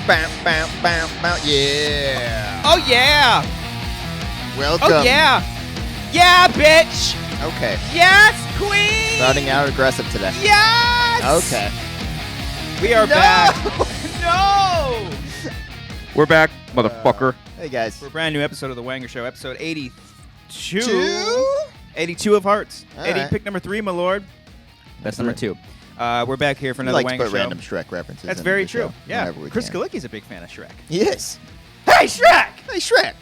Bam, bam, bam, bam. Yeah. Oh, yeah. Welcome. Oh, yeah. Yeah, bitch. Okay. Yes, queen. Starting out aggressive today. Yes. Okay. We are back. No. We're back, motherfucker. Hey, guys. For a brand new episode of the Wanger Show, episode 82. 2? 82 of Hearts. All 80, right. pick number 3, my lord. That's number 2. We're back here for We another like to Wanger put Show. random Shrek references. That's in very the true. show Yeah. whenever we Chris can. Kalicki's a big fan of Shrek. Yes. Hey, Shrek! Hey, Shrek.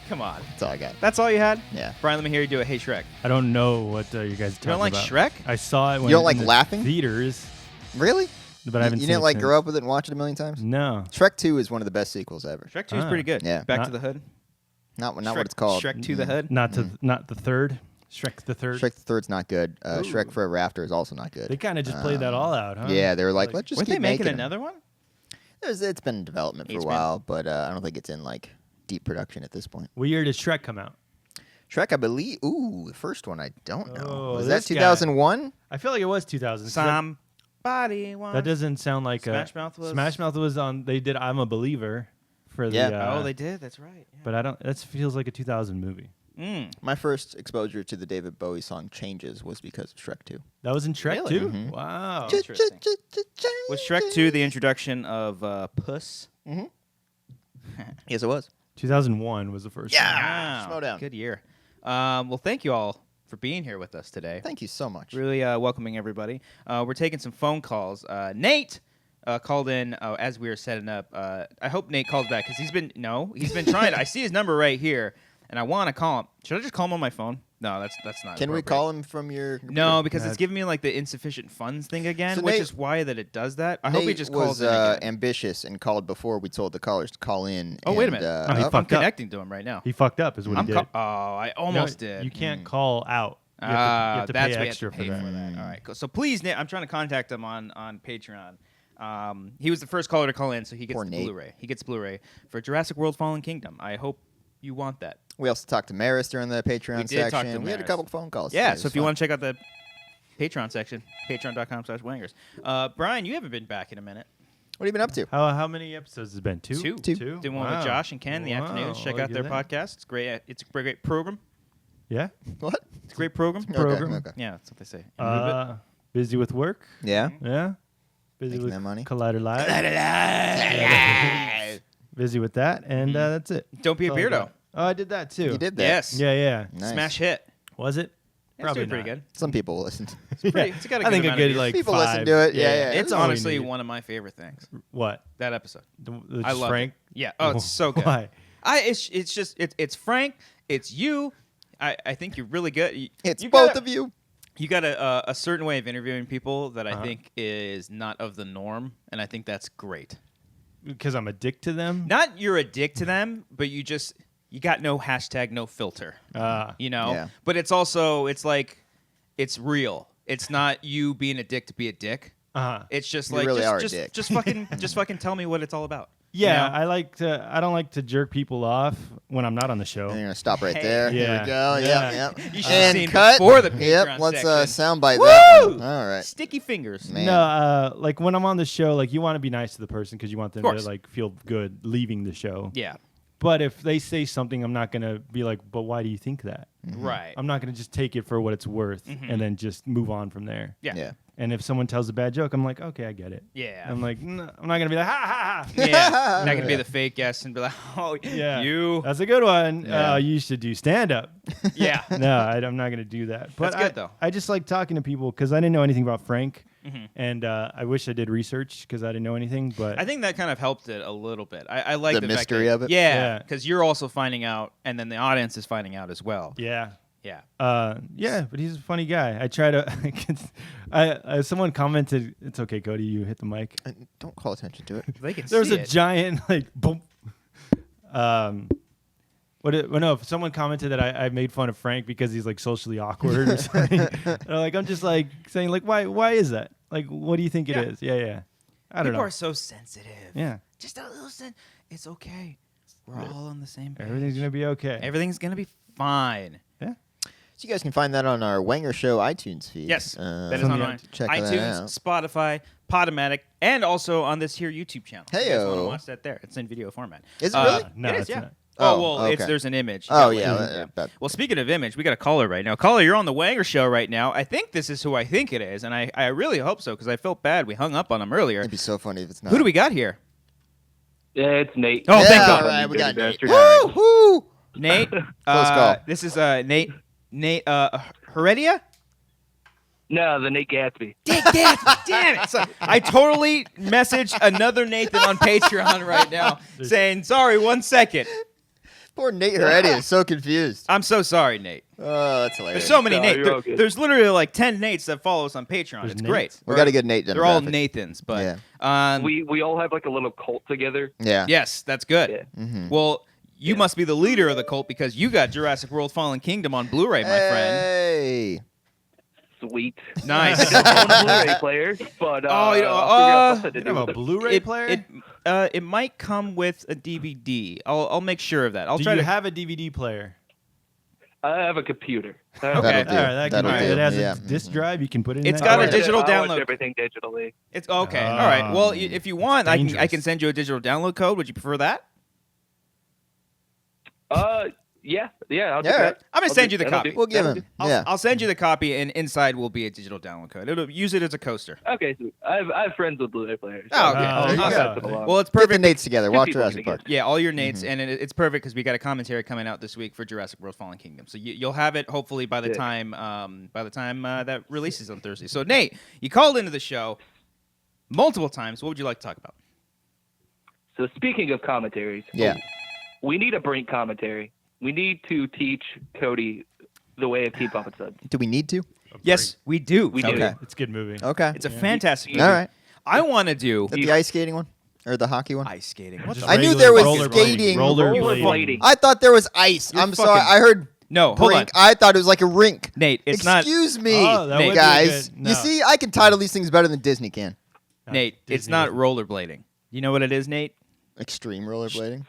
Come on. That's all I got. That's all you had? Yeah. Brian, let me hear you do a Hey, Shrek. I don't know what you guys are talking You don't like about. Shrek? I saw it when You don't like in the laughing? theaters, Really? but I haven't You seen didn't it like since. grow up with it and watch it a million times? No. Shrek 2 is one of the best sequels ever. Shrek 2 is pretty good. Yeah. Back to Not- the Hood. Not Shrek, what it's called. Shrek to the Hood. Not the third. Shrek the third. Shrek the Third's not good. Ooh. Shrek Forever After is also not good. They kind of just played that all out, huh? Yeah, they were like, let's just Weren't keep they making them. another one? It's been in development for a HBO. while, but I don't think it's in like deep production at this point. What year did Shrek come out? Shrek, I believe. Ooh, the first one, I don't know. Oh, Was that this guy. 2001? I feel like it was 2000. Somebody wants. That doesn't sound like Smash Mouth was. Smash Mouth was on. They did I'm a Believer for Yeah. the. Oh, they did. That's right. Yeah. But I don't. That feels like a 2000 movie. My first exposure to the David Bowie song "Changes" was because of Shrek 2. That was in Shrek Really? too. Mhm. Wow. Interesting. Was Shrek 2 the introduction of Puss? Yes, it was. 2001 was the first. one. Yeah. Wow. Schmodown. Good year. Well, thank you all for being here with us today. Thank you so much. Really welcoming everybody. We're taking some phone calls. Nate called in as we were setting up. I hope Nate calls back because he's been trying. I see his number right here, and I want to call him. Should I just call him on my phone? No, that's not. Can we appropriate. call him from your? No, because it's That's- giving me like the insufficient funds thing again, So which Nate- is why that it does that. I hope he Nate just calls was in again. ambitious and called before we told the callers to call in. Oh, wait a and, minute. Oh, he oh, fucked I'm up. connecting to him right now. He fucked up, is what he did. I almost No, did. You can't call out. You have to That's pay what extra you have to pay for that. All right, cool. So please, Nate, I'm trying to contact him on Patreon. He was the first caller to call in, so he gets Poor the Nate. Blu-ray. He gets Blu-ray for Jurassic World: Fallen Kingdom. I hope you want that. We also talked to Maris during the Patreon We did talk section. to We had a Maris. couple phone calls. Yeah, today. so if you want to check out the Patreon section, patreon.com/wangers. Brian, you haven't been back in a minute. What have you been up to? How many episodes has it been? Two. Two? Did one with Wow. Josh and Ken in the afternoons. Check Look out at their that. podcast. It's great. It's a great program. Yeah. What? It's a great program. Program. Okay. Yeah, that's what they say. And Busy with work. Yeah. Yeah. Busy Making with that money. Collider Live. Busy with that, and that's it. Don't be a That's all I beardo. got. Oh, I did that too. You did that. Yes. Yeah. Nice. Smash hit. Was it? It's Probably doing pretty not. good. Some people will listen. It's got a I good think a amount of good views. like People 5. listen to it. Yeah. It's That's all we honestly need. one of my favorite things. What? That episode. The I love Frank. it. Yeah. Oh, it's so good. Why? It's just it's Frank. It's you. I think you're really good. It's You both got of you. You got a certain way of interviewing people that I Uh-huh. think is not of the norm, and I think that's great. Because I'm a dick to them. Not you're a dick to them, but you got no hashtag, no filter. You know. Yeah. But it's also like it's real. It's not you being a dick to be a dick. It's just You like really are a just dick. just fucking tell me what it's all about. Yeah, You know? I don't like to jerk people off when I'm not on the show. And you're gonna stop right Hey. there. Here Yeah. we go. Yeah. Yep. You should have And seen cut. before the Patreon Yep. Let's section. soundbite Woo! that one. All right. Sticky fingers. Man. No, like when I'm on the show, like you want to be nice to the person because you want them course. to like feel good leaving the show. Yeah. But if they say something, I'm not gonna be like, "But why do you think that?" Right. I'm not gonna just take it for what it's worth and then just move on from there. Yeah. Yeah. And if someone tells a bad joke, I'm like, "Okay, I get it." Yeah. I'm like, no, I'm not gonna be like, "Ha ha ha." Yeah. Not gonna be the fake guest and be like, oh, Yeah, you. That's a good one. Yeah. You should do stand up. Yeah. No, I'm not gonna do that. But That's good, though. I just like talking to people because I didn't know anything about Frank, Mhm. and I wish I did research because I didn't know anything. But I think that kind of helped it a little bit. I like The the fact mystery that- of it? Yeah. Yeah. Because you're also finding out, and then the audience is finding out as well. yeah. Yeah. Yeah, but he's a funny guy. I try to. Someone commented, "It's okay, Cody. You hit the mic." Don't call attention to it. They can There was see a it. giant like boom. If someone commented that I made fun of Frank because he's like socially awkward or something, like I'm just like saying like why is that? Like what do you think Yeah. it is? Yeah. I don't People know. are so sensitive. Yeah, Just a little It's okay. We're all on the same page. everything's gonna be okay. Everything's gonna be fine. Yeah. So you guys can find that on our Wanger Show iTunes feed. Yes, that is From on the- mine. check that iTunes, out. Spotify, Podomatic, and also on this here YouTube channel. If you guys want to Heyo. watch that there. It's in video format. Is it really? No, it is, it's yeah. not. Oh, well, okay. there's an image. Oh, Yeah, yeah. yeah. that- Well, speaking of image, we got a caller right now. Caller, you're on the Wanger Show right now. I think this is who I think it is, and I really hope so because I felt bad. We hung up on him earlier. It'd be so funny if it's not. Who do we got here? Yeah, it's Nate. Oh, Yeah, thank God. all right, we got Nate. Bastard. Woo! Woo! Nate. Close call. This is Nate. Nate Heredia. No, the Nate Gatsby. Damn it! So I totally messaged another Nathan on Patreon right now saying, "Sorry, 1 second." Poor Nate Heredia is so confused. I'm so sorry, Nate. Oh, that's hilarious. There's so many No, Nates. you're There- okay. There's literally like 10 Nates that follow us on Patreon. There's It's Nates? great. We got a good Nate demographic. They're all Nathans, but We all have like a little cult together. Yeah. yes, that's good. Yeah. Mhm. Well, you must be the leader of the cult because you got Jurassic World: Fallen Kingdom on Blu-ray, my friend. Hey. Sweet. Nice. I don't own a Blu-ray player, but Oh, you know, I'll figure out something to You do have a with it. Blu-ray player? It might come with a DVD. I'll make sure of that. I'll Do try you to have a DVD player? I have a computer. Okay. That'll do. All right, that, can, That'll do. it has Yeah. a disc drive. You can put it in. It's that. got a I watch digital I watch download. everything digitally. It's okay. All right. Well, if you want, I can dangerous. send you a digital download code. Would you prefer that? Yeah, I'll do Yeah, all right. that. I'm gonna I'll send do- you the that'll copy. do- We'll give that'll him. Yeah. I'll send you the copy, and inside will be a digital download code. It'll use it as a coaster. do. Okay, so I have friends with Blu-ray players. Oh, okay. I'll There you pass go. it along. Well, it's Get the perfect. Nates together. Two Watch people Jurassic together. Park. Yeah, all your Nates, and it's perfect because we got a commentary coming out this week for Jurassic World: Fallen Kingdom. So you'll have it hopefully by the Sick. time that releases on Thursday. So Nate, you called into the show multiple times. What would you like to talk about? So speaking of commentaries, Yeah. we need a Brink commentary. We need to teach Cody the way of Team Pump and Suds. Do we need to? Yes, we do. We do. Okay. It's a good movie. Okay. It's a fantastic movie. All right. I want to do Is that the ice skating one? Or the hockey one? ice skating. What Just the I knew regular there was rollerblading. skating. Rollerblading. I thought there was ice. You're I'm sorry. fucking- I heard No, hold on. rink. I thought it was like a rink. Nate, it's not. Excuse me, Oh, that would be guys. good. No. You see, I can title these things better than Disney can. Nate, it's Disney not doesn't. rollerblading. You know what it is, Nate? Extreme rollerblading.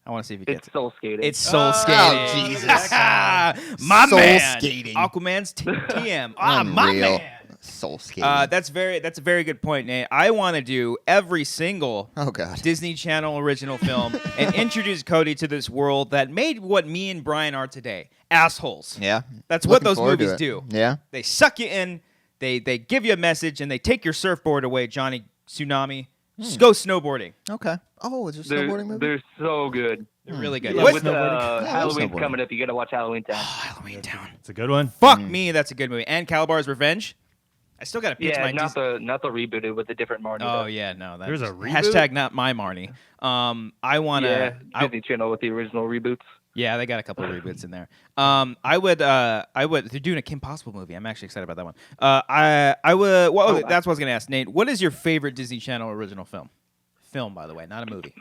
I want to see if he gets It's it. soul skating. It's soul Oh, skating. Jesus. My Soul man. skating. Aquaman's TM. My Unreal. man. Soul skating. That's a very good point, Nate. I want to do every single oh God. Disney Channel original film and introduce Cody to this world that made what me and Brian are today. Assholes. Yeah. That's what Looking those forward to movies it. do. Yeah. They suck you in, they give you a message, and they take your surfboard away, Johnny Tsunami. Just go snowboarding. Okay. Oh, is there a they're, snowboarding movie? they're so good. They're really good. You Yeah, love with snowboarding? Yeah, I love Halloween's snowboarding. coming up, you got to watch Halloween Town. Halloween Town. It's a good one. Fuck me, that's a good movie. And Calabar's Revenge. I still got to pitch Yeah, my not the rebooted with the different Marnie. Oh though. yeah, no. That's There's a reboot? hashtag not my Marnie. I wanna. Yeah, Disney Channel with the original reboots. Yeah, they got a couple of reboots in there. I would. They're doing a Kim Possible movie. I'm actually excited about that one. I would. Well, Oh, that's what I was gonna ask Nate. What is your favorite Disney Channel original film? Film, by the way, not a movie.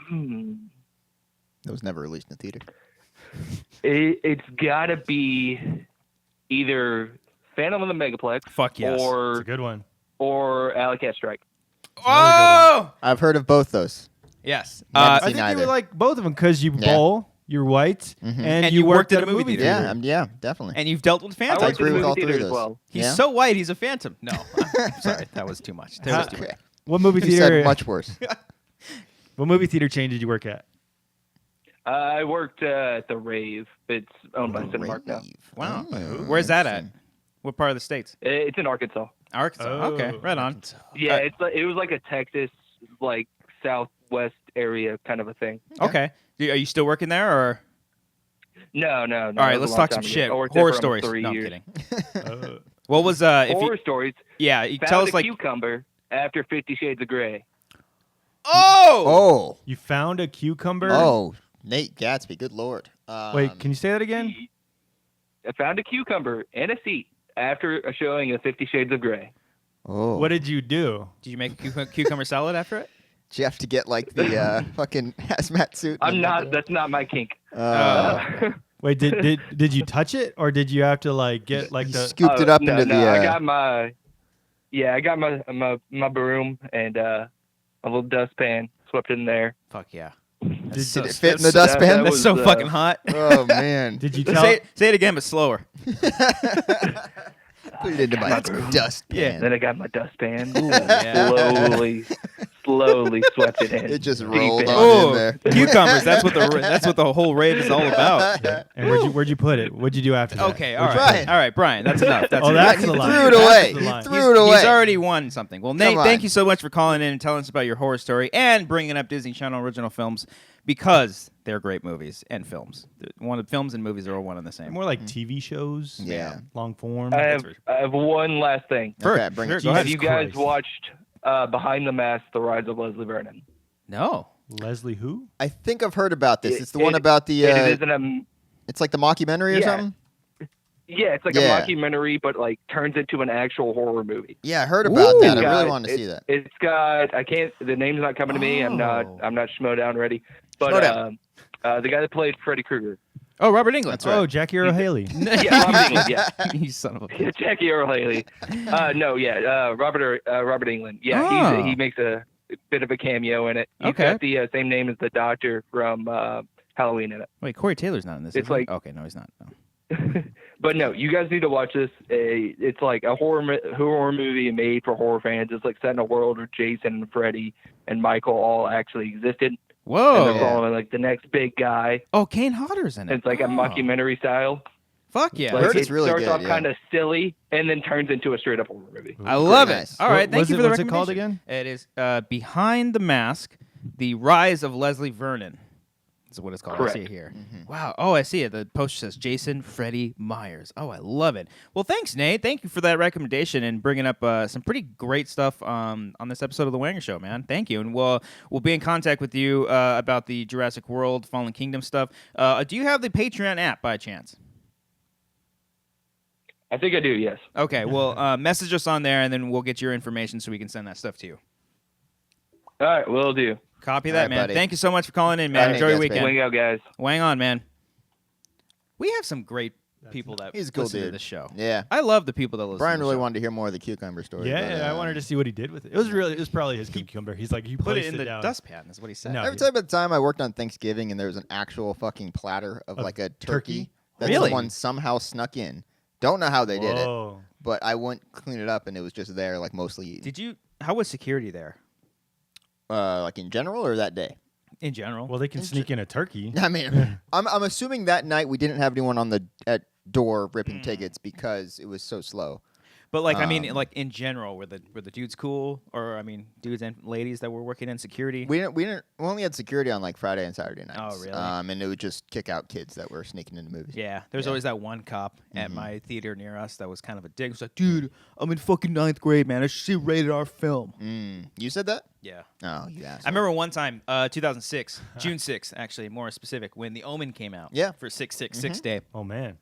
That was never released in the theater. It's got to be either Phantom of the Megaplex Fuck yes. It's a or good one. Alley Cat Strike. Oh I've heard of both those. yes. Never I seen think you either. would like both of them because you Yeah. bowl, you're white, And you worked at a movie theater. Yeah, yeah, definitely. and you've dealt with I phantoms. went to agree the with movie all three theater of as those. well. He's Yeah? so white, he's a phantom. No, I'm sorry, that was too much. That was too much. Okay. What movie You theater? said much worse. What movie theater chain did you work at? I worked at the Rave. It's owned by Cinemark now. Rave. Wow. Oh, Where's that at? interesting. What part of the states? It's in Arkansas. Arkansas. Oh, Okay, right on. Yeah, Uh, it was like a Texas, like southwest area kind of a thing. Okay. Are you still working there, or? No. All right, it was a let's long talk some time ago. shit. I worked there Horror for almost stories. 3 No, I'm years. kidding. What was if Horror you? stories. Yeah, you Found tell us a like. cucumber after 50 Shades of Grey. Oh. Oh. You found a cucumber? Oh. Nate Gatsby. Good lord. Wait, can you say that again? I found a cucumber and a seat after a showing of 50 Shades of Grey. Oh. What did you do? Did you make a cucumber salad after it? Did you have to get like the fucking hazmat suit? I'm not. That's not my kink. Wait, did you touch it or did you have to like get like You the? scooped it up no, into no, the. I got my. Yeah, I got my broom and a little dustpan. Swept it in there. Fuck yeah. Did, Did it fit in the that dustpan? was- That's so fucking hot. Oh man. did you tell? Say it again, but slower. Put it into my dustpan. Then I got my dustpan. yeah. slowly swept it in. It just Deep rolled in. on in there. Cucumbers. That's what the whole raid is all about. And where'd you put it? What'd you do after that? Okay, all Brian. right, Brian. That's enough. That's Oh, enough. that's the line. Threw it That's away. the He line. threw it away. He's already won something. Well, Nate, on. thank you so much for calling in and telling us about your horror story and bringing up Disney Channel original films because they're great movies and films. One of the films and movies are all one and the same. More like TV shows. Yeah. Long form. I have one last thing. Okay, bring it. Go ahead. Have you guys Christ. watched Behind the Mask: The Rise of Leslie Vernon? No. Leslie who? I think I've heard about this. It's the one about the. It isn't a. It's like the mockumentary or Yeah. something. Yeah, it's like Yeah. a mockumentary, but like turns into an actual horror movie. Yeah, I heard about that. I It's really got- want to see that. It's got. I can't. The name's not coming to me. I'm not schmo down ready. But Schmo the guy that played Freddy Krueger. Oh, Robert Englund. That's right. Oh, Jackie Earl Haley. Yeah, Robert Englund. Yeah. You son of a Yeah, bitch. Jackie Earl Haley. Robert Englund. Yeah, Oh. he makes a bit of a cameo in it. He's Okay. got the same name as the Doctor from Halloween in it. Wait, Corey Taylor's not in this. It's is he? like- Okay, no, he's not. No. But no, you guys need to watch this. It's like a horror movie made for horror fans. It's like set in a world where Jason and Freddy and Michael all actually existed. And Whoa. they're following like the next big guy. Oh, Kane Hodder's in it. It's like a Oh. mockumentary style. Fuck yeah. Like, heard it's it really starts good, off yeah. kind of silly and then turns into a straight up horror movie. I love nice. it. All right, thank What's you it- for the what's it called recommendation. again? It is Behind the Mask, The Rise of Leslie Vernon. That's what it's called. Correct. I see it here. Mm-hmm. Wow. Oh, I see it. The poster says Jason Freddy Myers. Oh, I love it. Well, thanks, Nate. Thank you for that recommendation and bringing up some pretty great stuff on this episode of The Wanger Show, man. Thank you. And we'll be in contact with you about the Jurassic World Fallen Kingdom stuff. Do you have the Patreon app by chance? I think I do, yes. Okay, well, message us on there, and then we'll get your information so we can send that stuff to you. All right, will do. Copy All that, right, man. buddy. Thank you so much for calling in, man. All right, Enjoy your guys, weekend. Wing out, guys. Wang on, man. We have some great people that He's a cool listen to dude. this show. Yeah. I love the people that listen Brian to the really show. wanted to hear more of the cucumber story. Yeah, but, I wanted to see what he did with it. It was probably his cucumber. He's like, he Put it placed in the down. dustpan, is what he said. No. I ever tell you about the time I worked on Thanksgiving and there was an actual fucking platter of like a turkey that Really? someone somehow snuck in. Don't know how they did it, Whoa. but I went clean it up and it was just there, like mostly eaten. How was security there Like in general or that day? in general? Well, they can sneak in a turkey. I mean, I'm assuming that night we didn't have anyone on the door ripping Hmm. tickets because it was so slow. But like, I mean, like in general, were the dudes cool, or I mean, dudes and ladies that were working in security? We only had security on like Friday and Saturday nights. Oh, really? And it would just kick out kids that were sneaking into movies. Yeah, there's Yeah. always that one cop at Mhm. my theater near us that was kind of a dick. He was like, dude, I'm in fucking 9th grade, man. I should see a rated R film. You said that? Yeah. Oh, you asked. I remember one time, 2006, June 6th, actually, more specific, when The Omen came out. Yeah. For 666 Day. Oh man,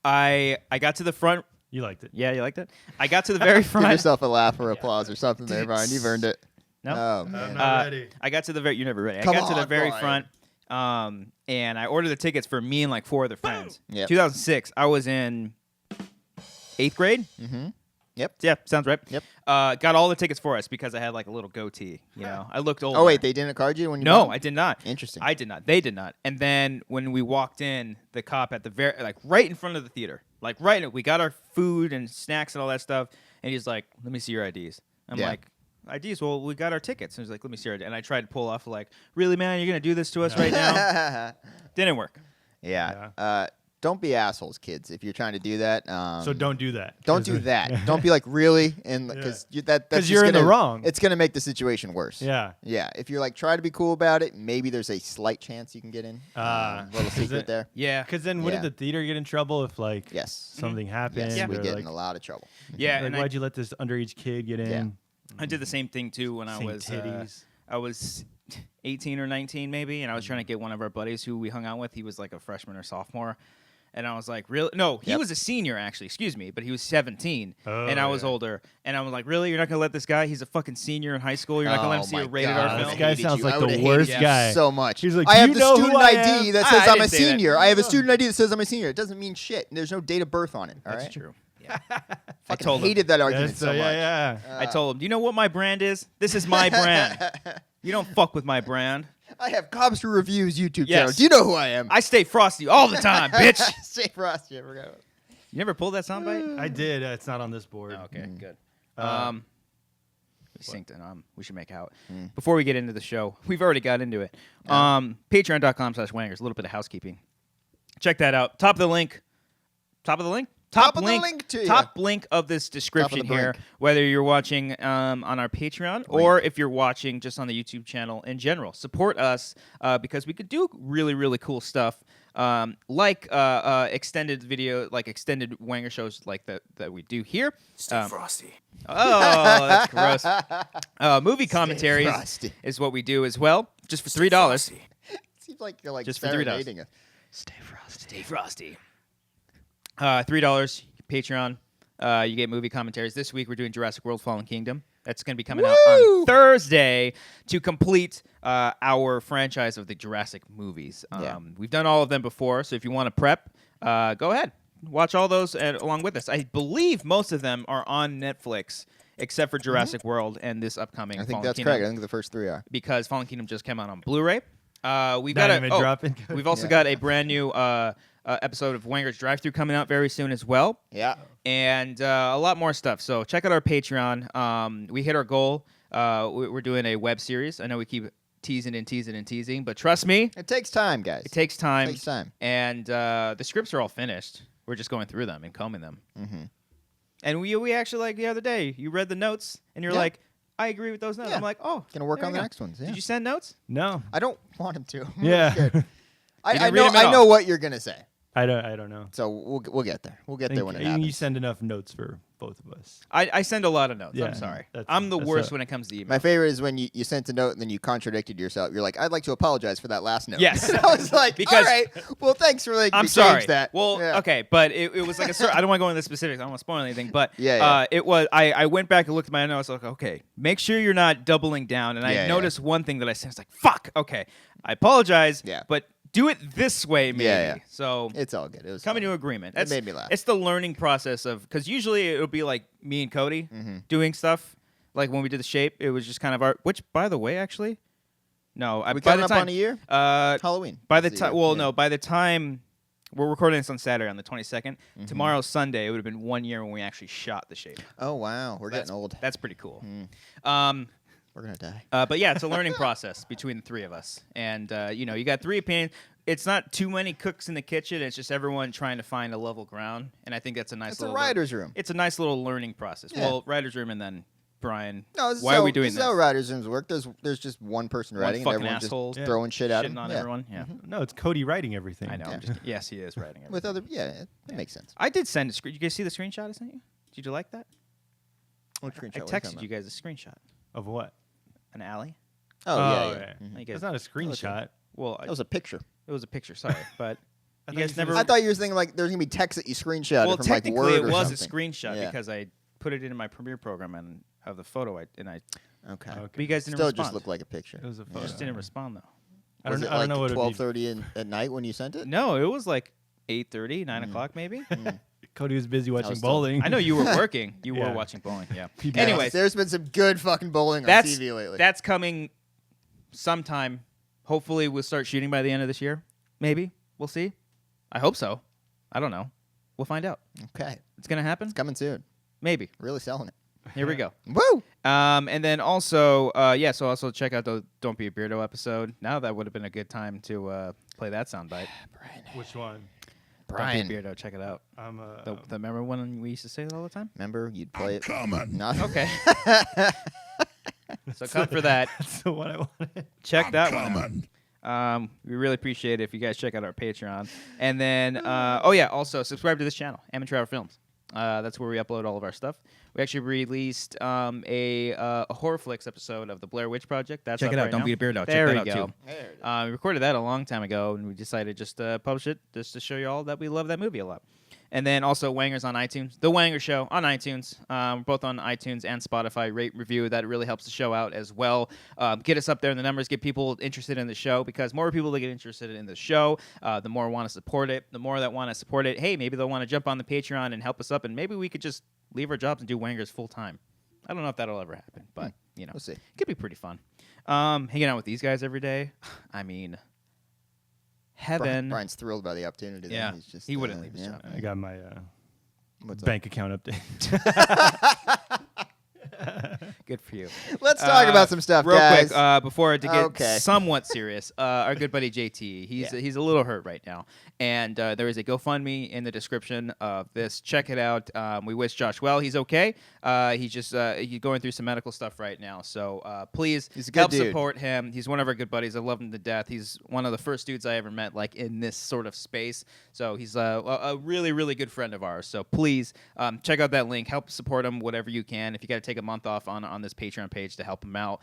I got to the front. you liked it. Yeah, you liked it? I got to the very Give front. yourself a laugh or applause or something there, Brian. You've earned it. No? Oh, man. ready. I got to the very. You're never ready. Come I got to the on, very Brian. front, and I ordered the tickets for me and like 4 other friends. Yep. 2006. I was in 8th grade. Mm-hmm. Yep. Yeah, sounds right. Yep. Got all the tickets for us because I had like a little goatee. You know, I looked old. Oh, wait, they didn't card you when you No, bought I did not. Interesting. I did not. They did not. And then when we walked in, the cop at the very like right in front of the theater, like right in, we got our food and snacks and all that stuff, and he's like, "Let me see your IDs." I'm Yeah. like, "IDs? Well, we got our tickets." And he's like, "Let me see your ID." And I tried to pull off like, "Really, man? You're gonna do this to us right now?" Didn't work. Yeah. Don't be assholes, kids. If you're trying to do that, So don't do that. don't do that. Don't be like really, and because that's 'Cause just you're in the gonna- wrong. It's gonna make the situation worse. Yeah. Yeah. If you're like try to be cool about it, maybe there's a slight chance you can get in. Little Is secret it- there. Yeah. Because then Yeah. wouldn't the theater get in trouble if like Yes. something happened? Yes. We or, get like, in a lot of trouble. Yeah. like, And why'd you let this underage kid get in? Yeah. I did the same thing too when I Seeing was titties. I was 18 or 19 maybe, and I was trying to get one of our buddies who we hung out with. He was like a freshman or sophomore, and I was like, "Really? No, he Yep. was a senior actually. Excuse me, but he was 17, and I Oh, was yeah. older. And I was like, "Really? You're not gonna let this guy? He's a fucking senior in high school. You're not gonna let him Oh see a my rated God, R I film?" This guy hated sounds you. like I the would've worst hated you guy. so much. He's like, I have "You the know who student I ID am?" that I says I'm didn't a say that. senior. I have a student ID that says I'm a senior. It doesn't mean shit. There's no date of birth on it. All That's right? true. Yeah. Fucking told him. hated that argument That's, so much. yeah. I told him, "Do you know what my brand is? This is my brand. You don't fuck with my brand. I have Cobbster Reviews YouTube Yes. channel. Do you know who I am? I stay frosty all the time, bitch." Say Frosty. I forgot. You never pulled that soundbite? I did. It's not on this board. Oh, okay, good. Uh, We synced it. We should make out. Before we get into the show, we've already got into it. Patreon.com/Wangers. A little bit of housekeeping. Check that out. Top of the link. Top of the link? Top of the link to Top link of this description Top of the here, brink. whether you're watching on our Patreon or if you're watching just on the YouTube channel in general. Support us because we could do really, really cool stuff like extended video, like extended Wanger shows like that we do here. Stay frosty. Oh, that's gross. Movie commentaries frosty. is what we do as well, just for $3. Seems like you're like Just for $3. serenading us. Stay frosty. $3 Patreon. You get movie commentaries. This week we're doing Jurassic World: Fallen Kingdom. That's going to be coming out on Thursday to complete our franchise of the Jurassic movies. We've done all of them before, so if you want to prep, go ahead. Watch all those along with us. I believe most of them are on Netflix, except for Jurassic World and this upcoming I think Fallen that's Kingdom, correct. I think the first 3 are. because Fallen Kingdom just came out on Blu-ray. We've Not got even dropping. We've also got a brand new episode of Wanger's Drive-Thru coming out very soon as well. Yeah. And a lot more stuff. So check out our Patreon. We hit our goal. We're doing a web series. I know we keep teasing, but trust me, It takes time, guys. it takes time. It takes time. And the scripts are all finished. We're just going through them and combing them. Mm-hmm. And we actually, like the other day, you read the notes and you're Yeah. like, I agree with those notes. Yeah. I'm like, oh, Gonna work there on we the go. next ones. Yeah. Did you send notes? No, I don't want him to. I'm Yeah. really scared. I didn't read know. them at I all. know what you're gonna say. I don't know. So we'll get there. We'll get there when it You happens. send enough notes for both of us. I send a lot of notes. Yeah, I'm sorry. that's- I'm the that's worst a- when it comes to email. My favorite is when you sent a note and then you contradicted yourself. You're like, I'd like to apologize for that last note. Yes. And I was like, Because- all right. Well, thanks for making I'm me sorry. change that. Well, Yeah. okay, but it was like I don't want to go into the specifics. I don't want to spoil anything, but Yeah. it was. I went back and looked at my notes. I was like, okay, make sure you're not doubling down. And I Yeah, noticed one thing that I said. It's like, fuck. Okay, I apologize. Yeah. But do it this way, maybe. Yeah. So It's all good. It was coming fun. to agreement. It made me laugh. It's the learning process of, because usually it'll be like me and Cody doing stuff. Like when we did the shape, it was just kind of our. Which, by the way, actually, no. We by coming the up time, on a year? Uh, Halloween. by the It's time, year. well, Yeah. no, by the time we're recording this on Saturday on the 22nd, tomorrow's Sunday. It would have been 1 year when we actually shot the shape. Oh wow, we're getting old. That's pretty cool. We're gonna die. But yeah, it's a learning process between the three of us, and you got three opinions. It's not too many cooks in the kitchen. It's just everyone trying to find a level ground, and I think that's a nice. It's a little writer's room. It's a nice little learning process. Yeah. Well, writer's room, and then Brian. No, this is why how, are we doing this? this? Is how writers' rooms work. There's just one person One writing and fucking everyone asshole. just Yeah. throwing shit at Shitting him. on Yeah. everyone. Yeah, No, it's Cody writing everything. I know. I'm just, yes, he is writing everything. With other, it makes sense. I did send a screen. You guys see the screenshot I sent you? Did you like that? What screenshot? I What are texted talking you guys a screenshot. Of what? An alley. about? Oh yeah. You guys- That's not a screenshot. Well, That was a picture. it was a picture. Sorry, but I you thought guys you said never. it I thought you were thinking like there's gonna be text that you screenshot well, from like technically, Word it or was a something. screenshot Yeah. because I put it in my Premiere program and of the photo. Okay. But you guys didn't Still respond. just looked like a picture. It was a You photo. just didn't respond though. I Was don't, it I like don't know what it'd be. 12:30 at night when you sent it? No, it was like 8:30, 9 o'clock maybe. Cody was busy watching was still- bowling. I know you were working. You were Yeah. watching bowling. Yeah. PBS. Anyways, there's been some good fucking bowling on that's TV lately. that's coming sometime. Hopefully, we'll start shooting by the end of this year. Maybe we'll see. I hope so. I don't know. We'll find out. Okay, It's gonna happen. it's coming soon. Maybe. Really selling it. Here we go. Woo! And then also, so also check out the Don't Be a Beardo episode. Now that would have been a good time to play that soundbite. Which one? Brian, Don't Be a Beardo, check it out. I'm The remember when we used to say it all the time? remember you'd play it. Not Okay. So come for that. That's the one I wanted. Check that one out. We really appreciate it if you guys check out our Patreon. And then, also subscribe to this channel, Amateur Hour Films. That's where we upload all of our stuff. We actually released a Horror Flicks episode of the Blair Witch Project. That's Check up it out. right Don't now. be a beardo. Check There that we out, go. too. We recorded that a long time ago, and we decided just to publish it just to show you all that we love that movie a lot. And then also Wanger's on iTunes. The Wanger Show on iTunes. We're both on iTunes and Spotify. Rate, review. That really helps the show out as well. Get us up there in the numbers. Get people interested in the show, because more people that get interested in the show, the more want to support it. The more that want to support it, hey, maybe they'll want to jump on the Patreon and help us up, and maybe we could just leave our jobs and do Wanger's full time. I don't know if that'll ever happen, but We'll see. it could be pretty fun. Hanging out with these guys every day. I mean, heaven. Brian's thrilled by the opportunity. Yeah, He's just, he wouldn't leave his job. I got my What's up? Bank account update. Good for you. Let's talk about some stuff, real guys. quick, before to get Okay. somewhat serious. Our good buddy JT, he's a little hurt right now, and there is a GoFundMe in the description of this. Check it out. We wish Josh well. He's okay. He's just he's going through some medical stuff right now. So please He's a good help dude. support him. He's one of our good buddies. I love him to death. He's one of the first dudes I ever met like in this sort of space. So he's a really really good friend of ours. So please check out that link. Help support him whatever you can. If you got to take a month off on this Patreon page to help him out,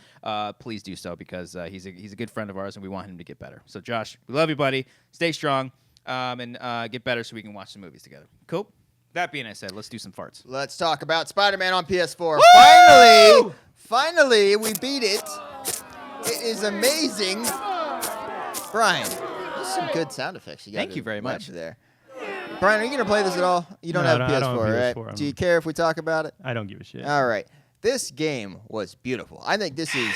please do so because he's a good friend of ours and we want him to get better. So Josh, we love you, buddy. Stay strong and get better so we can watch some movies together. Cool. That being said, let's do some farts. Let's talk about Spider-Man on PS4. Finally, we beat it. It is amazing. Brian, there's some good sound effects. Thank you very much. There. Brian, are you gonna play this at all? You don't No, have a I don't PS4, have right? PS4. Do you care if we talk about it? I don't give a shit. All right. This game was beautiful. I think this is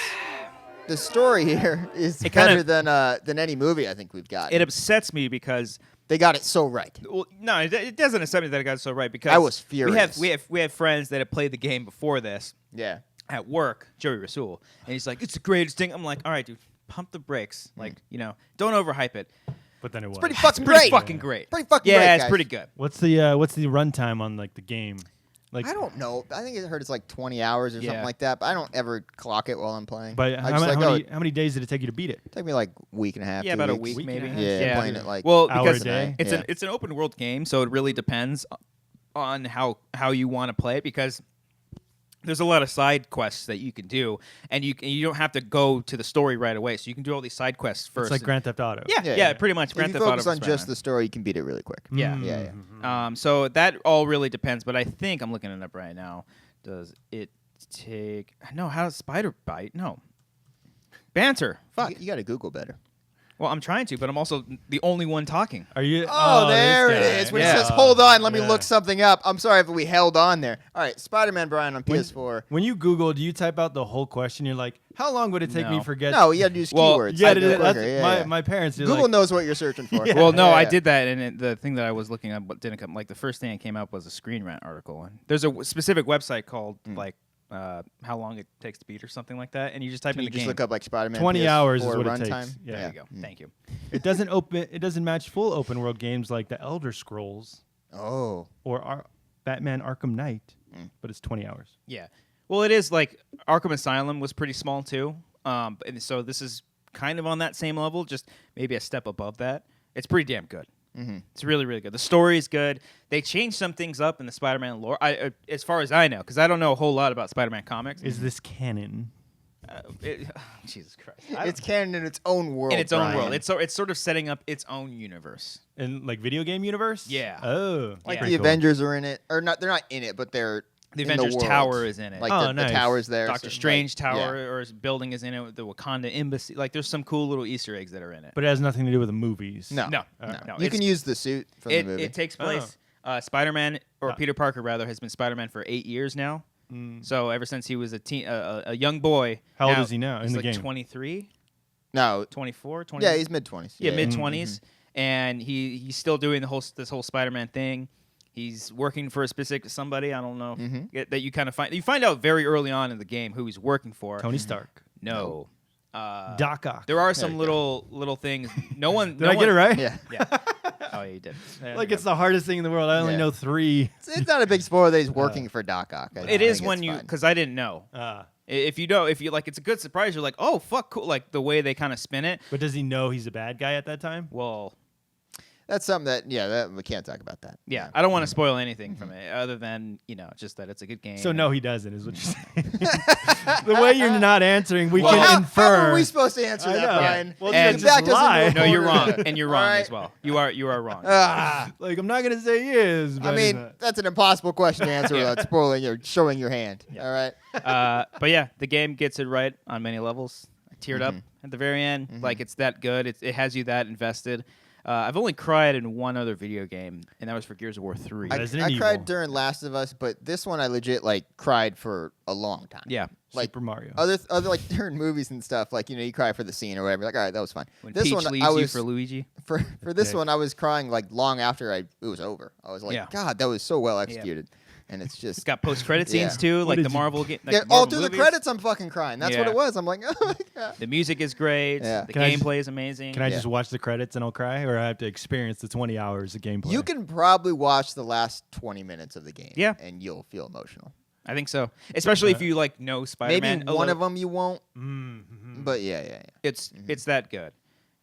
the story here is It better kinda- than any movie I think we've got. It upsets me because They got it so right. well, no, it doesn't upset me that I got it so right because I was furious. We have friends that have played the game before this Yeah. at work. Joey Rasul, and he's like, "It's the greatest thing." I'm like, "All right, dude, pump the brakes. Like, don't overhype it. But then it was. Pretty It's fucking pretty great. fucking great. Pretty fucking yeah, great, it's guys. pretty good. What's the runtime on like the game? Like, I don't know. I think I heard it's like 20 hours or Yeah. something like that, but I don't ever clock it while I'm playing. But I how, just like, how many days did it take you to beat it? it took me like a week and a half. Yeah, 2 about a weeks. week maybe. Yeah, playing it like well hour because a day? it's an open world game, so it really depends on how you want to play it because there's a lot of side quests that you can do, and you don't have to go to the story right away. So you can do all these side quests first. It's like Grand Theft Auto. Yeah, pretty much. If Grand you Theft Auto focus for on just Spider-Man. the story, you can beat it really quick. Yeah. Yeah, yeah. So that all really depends, but I think I'm looking it up right now. Does it take? No, how does Spider Bite? No. Banter. Fuck. You got to Google better. Well, I'm trying to, but I'm also the only one talking. Are you? Oh, there this it guy. is. When Yeah. it says, hold on, let me Yeah. look something up. I'm sorry if we held on there. All right, Spider-Man Brian on PS4. When you Google, do you type out the whole question? You're like, how long would it take me No. to forget? No, you got to use Well, keywords. Yeah, to do it that's, quicker. Yeah, yeah. my parents do. Google like, knows what you're searching for. Yeah. Well, no, Yeah, I yeah. did that, and the thing that I was looking up didn't come. Like the first thing that came up was a Screen Rant article, and there's a specific website called like how long it takes to beat or something like that, and you just type Can in you the just game. look up like Spider-Man 20 PS4 hours is what it runtime? takes. There Yeah. you go. Thank you. It doesn't match full open world games like the Elder Scrolls Oh. or Batman Arkham Knight, but it's 20 hours. Yeah. Well, it is like Arkham Asylum was pretty small too, and so this is kind of on that same level, just maybe a step above that. It's pretty damn good. It's really, really good. The story is good. They changed some things up in the Spider-Man lore, as far as I know, because I don't know a whole lot about Spider-Man comics. Is this canon? Jesus Christ! It's canon in its own world. in its own Brian. world. It's sort of setting up its own universe. In like video game universe? Yeah. Oh, Like pretty the cool. Avengers are in it, or not? They're not in it, but they're The in Avengers world. Tower is in it. Like Oh, the nice. towers there. Doctor so, Strange like, Tower yeah. or his building is in it. The Wakanda Embassy. Like there's some cool little Easter eggs that are in it. But it has nothing to do with the movies. No, No, no. no, You it's- can use the suit from the movie. It takes place. Spider-Man or Ah. Peter Parker rather has been Spider-Man for 8 years now. So ever since he was a young boy. How old is he now in he's the like game? 23, no, 24, 20. yeah, he's mid-20s. Yeah, mid-20s, and he's still doing this whole Spider-Man thing. He's working for a specific somebody. I don't know that you kind of find out very early on in the game who he's working for. Tony Stark. No. Doc Ock. There are There some you little things. No one. Did I get it right? Yeah. Yeah. Oh, yeah, you did. Like it's the hardest thing in the world. I only Yeah. know 3. It's not a big spoiler that he's working for Doc Ock. It is when you, because I didn't know. If you like, it's a good surprise. You're like, oh fuck, cool. Like the way they kind of spin it. But does he know he's a bad guy at that time? Well, That's something that we can't talk about that. yeah. I don't want to spoil anything from it, other than just that it's a good game. So no, he doesn't. Is what you're saying. The way you're not answering, we Well, can how infer. are we supposed to answer I that, know. Brian? Well, And- just Back doesn't lie. move No, you're forward. wrong, and you're wrong All right. as well. You are wrong. Ah, Like I'm not gonna say he is. But I mean, that's an impossible question to answer without spoiling or showing your hand. All right. But yeah, the game gets it right on many levels. I teared up at the very end. Like it's that good. It has you that invested. I've only cried in one other video game, and that was for Gears of War 3. Resident I cried Evil. during Last of Us, but this one I legit like cried for a long time. Yeah. Like Super Mario. other like during movies and stuff, like you cry for the scene or whatever. Like all right, that was fine. When This Peach one leaves I you was for Luigi. for this Yeah. one I was crying like long after it was over. I was like, Yeah. God, that was so well executed, and it's just It's got post-credit Yeah. scenes too, like did the you- Marvel game. Like yeah, Marvel all through the movies. credits. I'm fucking crying. That's what Yeah. it was. I'm like, oh my God. The music is great. Yeah. The Can I just- gameplay is amazing. Can I Yeah. just watch the credits and I'll cry, or I have to experience the 20 hours of gameplay? You can probably watch the last 20 minutes of the game, Yeah. and you'll feel emotional. I think so, especially if you like know Spider-Man. Maybe one of them you won't, Mm-hmm. but yeah. It's that good.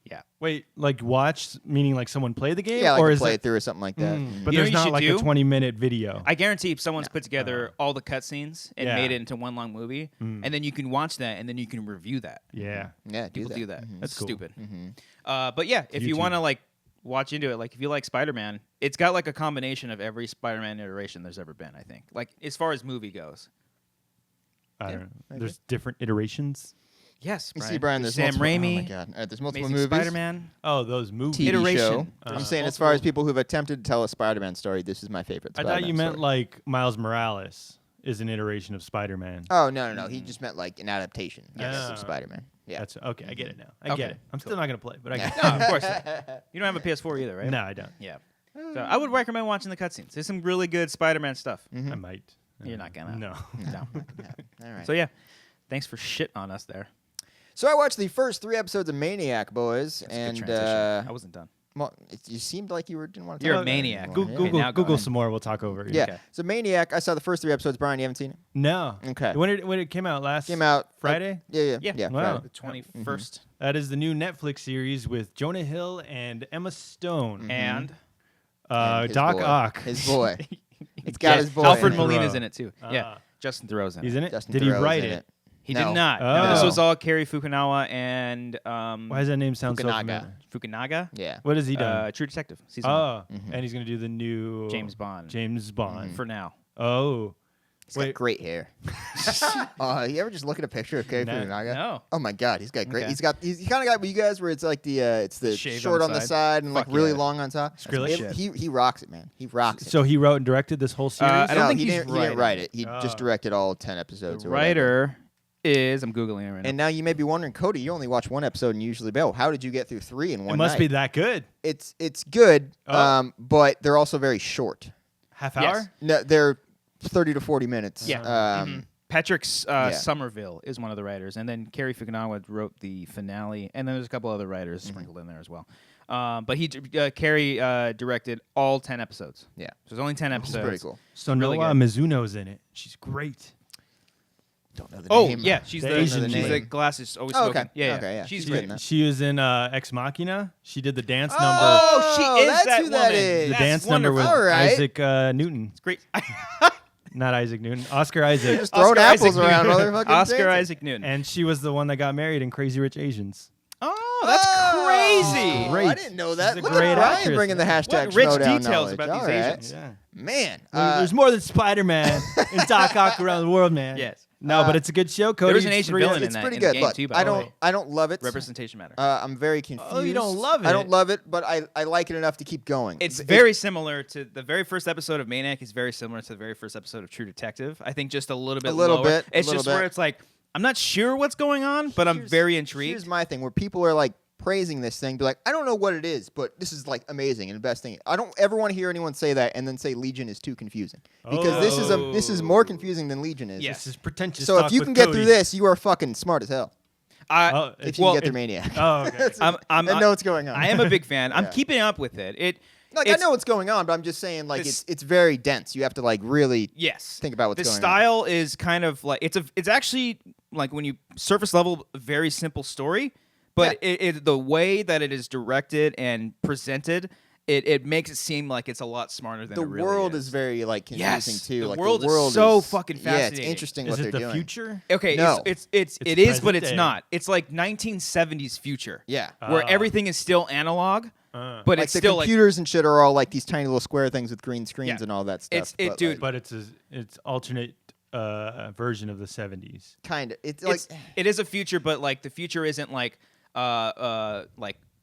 Yeah. Wait, like watch, meaning like someone play the game, Yeah, like or to is play it? it through or something like that. But You know there's what you not should like do? a 20-minute video. I guarantee if someone's put together all the cutscenes and Yeah. made it into one long movie, and then you can watch that and then you can review that. Yeah. Yeah, People do that. Mhm. That's cool. stupid. Mhm. But yeah, if you YouTube. want to like watch into it, like if you like Spider-Man, it's got like a combination of every Spider-Man iteration there's ever been. I think, like as far as movie goes. I Yeah, don't know. maybe. There's different iterations. Yes, You Brian. see, Brian, there's Sam multiple, Raimi. Oh my God, there's multiple Amazing movies. Spider-Man. Oh, those movies. TV Iteration. show. There's I'm saying, as far as multiple- people who've attempted to tell a Spider-Man story, this is my favorite. I Spider-Man thought you meant story. like Miles Morales is an iteration of Spider-Man. Oh no! He just meant like an adaptation. Yes, Ah. of Spider-Man. Yeah. That's okay. I get it now. I Okay, get it. I'm still not gonna play, but I get No, of course not. You don't have a PS4 either, right? it. No, I don't. Yeah. So I would recommend watching the cutscenes. There's some really good Spider-Man stuff. Mm-hmm. I might. You're not gonna. No. No. All right. So yeah, thanks for shit on us there. So I watched the first 3 episodes of Maniac, boys, That's a good and transition. I wasn't done. well, you seemed like you didn't want to. You're talk a about it maniac. anymore. Google, Yeah. Okay, Google, now go Google ahead. some more. We'll talk over it. Yeah. Okay. So Maniac, I saw the first 3 episodes. Brian, you haven't seen it? No. Okay. When it came out last Came out Friday. Yeah. Yeah. Wow. Friday. The 21st. That is the new Netflix series with Jonah Hill and Emma Stone. And And his Doc boy. Ock. His boy. It's got yeah, his boy. Alfred in it. Molina's Thoreau. in it too. Yeah. Ah. Justin Theroux's in He's it. in it. Justin Did he Theroux's write in it? He No. did not. Oh. No, this was all Cary Fukunaga and Why does that name sound so Fukunaga. familiar? Fukunaga. Yeah. What has he done? True Detective. Season 1. Oh, and he's gonna do the new James Bond. James Bond. For now. Oh, He's Wait. got great hair. You ever just look at a picture of Cary No. Fukunaga? No. Oh my God, he's got great. Okay. He's kind of got what you guys where it's like it's the Shaved short on on the the side? side and like Fuck really yeah. long on top. Skrillex? He rocks it, man. He rocks it. so he wrote and directed this whole series. I don't No, think he he's didn't writing write it. He Oh. just directed all 10 episodes. The or whatever. writer is I'm googling it right now. And now you may be wondering, Cody, you only watch 1 episode and you usually bail. How did you get through 3 in one it must night? be that good. It's good, Oh. but they're also very short. Half Yes. hour. No, they're 30 to 40 minutes. Yeah. Patrick Somerville is one of the writers, and then Cary Fukunaga wrote the finale, and then there's a couple other writers sprinkled in there as well. But Cary directed all 10 episodes. Yeah. So there's only 10 Which episodes. is pretty cool. So Really Noah good. Mizuno's in it. She's great. Don't know the Oh name. yeah, she's The the Asian she's chick. the glasses always Oh, smoking. okay. Yeah, Okay, yeah. She's She's great. good in that. She was in Ex Machina. She did the dance number. Oh, she is that's that who that woman. is. The That's dance number with wonderful. All right. Isaac Newton. It's great. Not Isaac Newton. Oscar Isaac. Just throwing Oscar apples Isaac around, Newton. motherfucker. Oscar Isaac Newton. And she was the one that got married in Crazy Rich Asians. Oh, that's crazy. great. I didn't know that. She's a Look great at Brian actress. bringing the hashtag What rich Schmodown details knowledge. about these All right. Asians. Yeah. Man. There's more than Spider-Man and Doc Ock around the world, man. Yes. No, but it's a good show, Cody. There was an It's Asian 3 villain in it's that pretty in the good. game Look, too, by the way. I don't love it. Representation matter. I'm very confused. Oh, you don't love I it? don't love it, but I like it enough to keep going. It's very similar to the very first episode of Maniac is very similar to the very first episode of True Detective. I think just a little bit lower. It's just where it's like, I'm not sure what's going on, but I'm very intrigued. Here's my thing, where people are like praising this thing, be like, I don't know what it is, but this is like amazing and the best thing. I don't ever want to hear anyone say that and then say Legion is too confusing, because this is more confusing than Legion is. Yes. This is pretentious. So talk if you with can get Cody. through this, you are fucking smart as hell. If you well, can get through Maniac. Oh, okay. I'm I know what's going on. I am a big fan. I'm Yeah. keeping up with it. Like I know what's going on, but I'm just saying like it's very dense. You have to like really Yes. think about what's the going on. style is kind of like it's actually like when you surface level a very simple story, but the way that it is directed and presented, it makes it seem like it's a lot smarter than The it really world is. is very like confusing Yes, too. the like world is the world so is, fucking Yeah, it's fascinating. interesting Is what it they're the doing. future? Okay, No. it is, but present it's day. not. It's like 1970s future. Yeah. Where everything is still analog, but Like it's the still like computers and shit are all like these tiny little square things with green screens Yeah. and all that stuff. It's- it- but, dude, like, But it's alternate version of the 70s. kind of. It's like it is a future, but like the future isn't like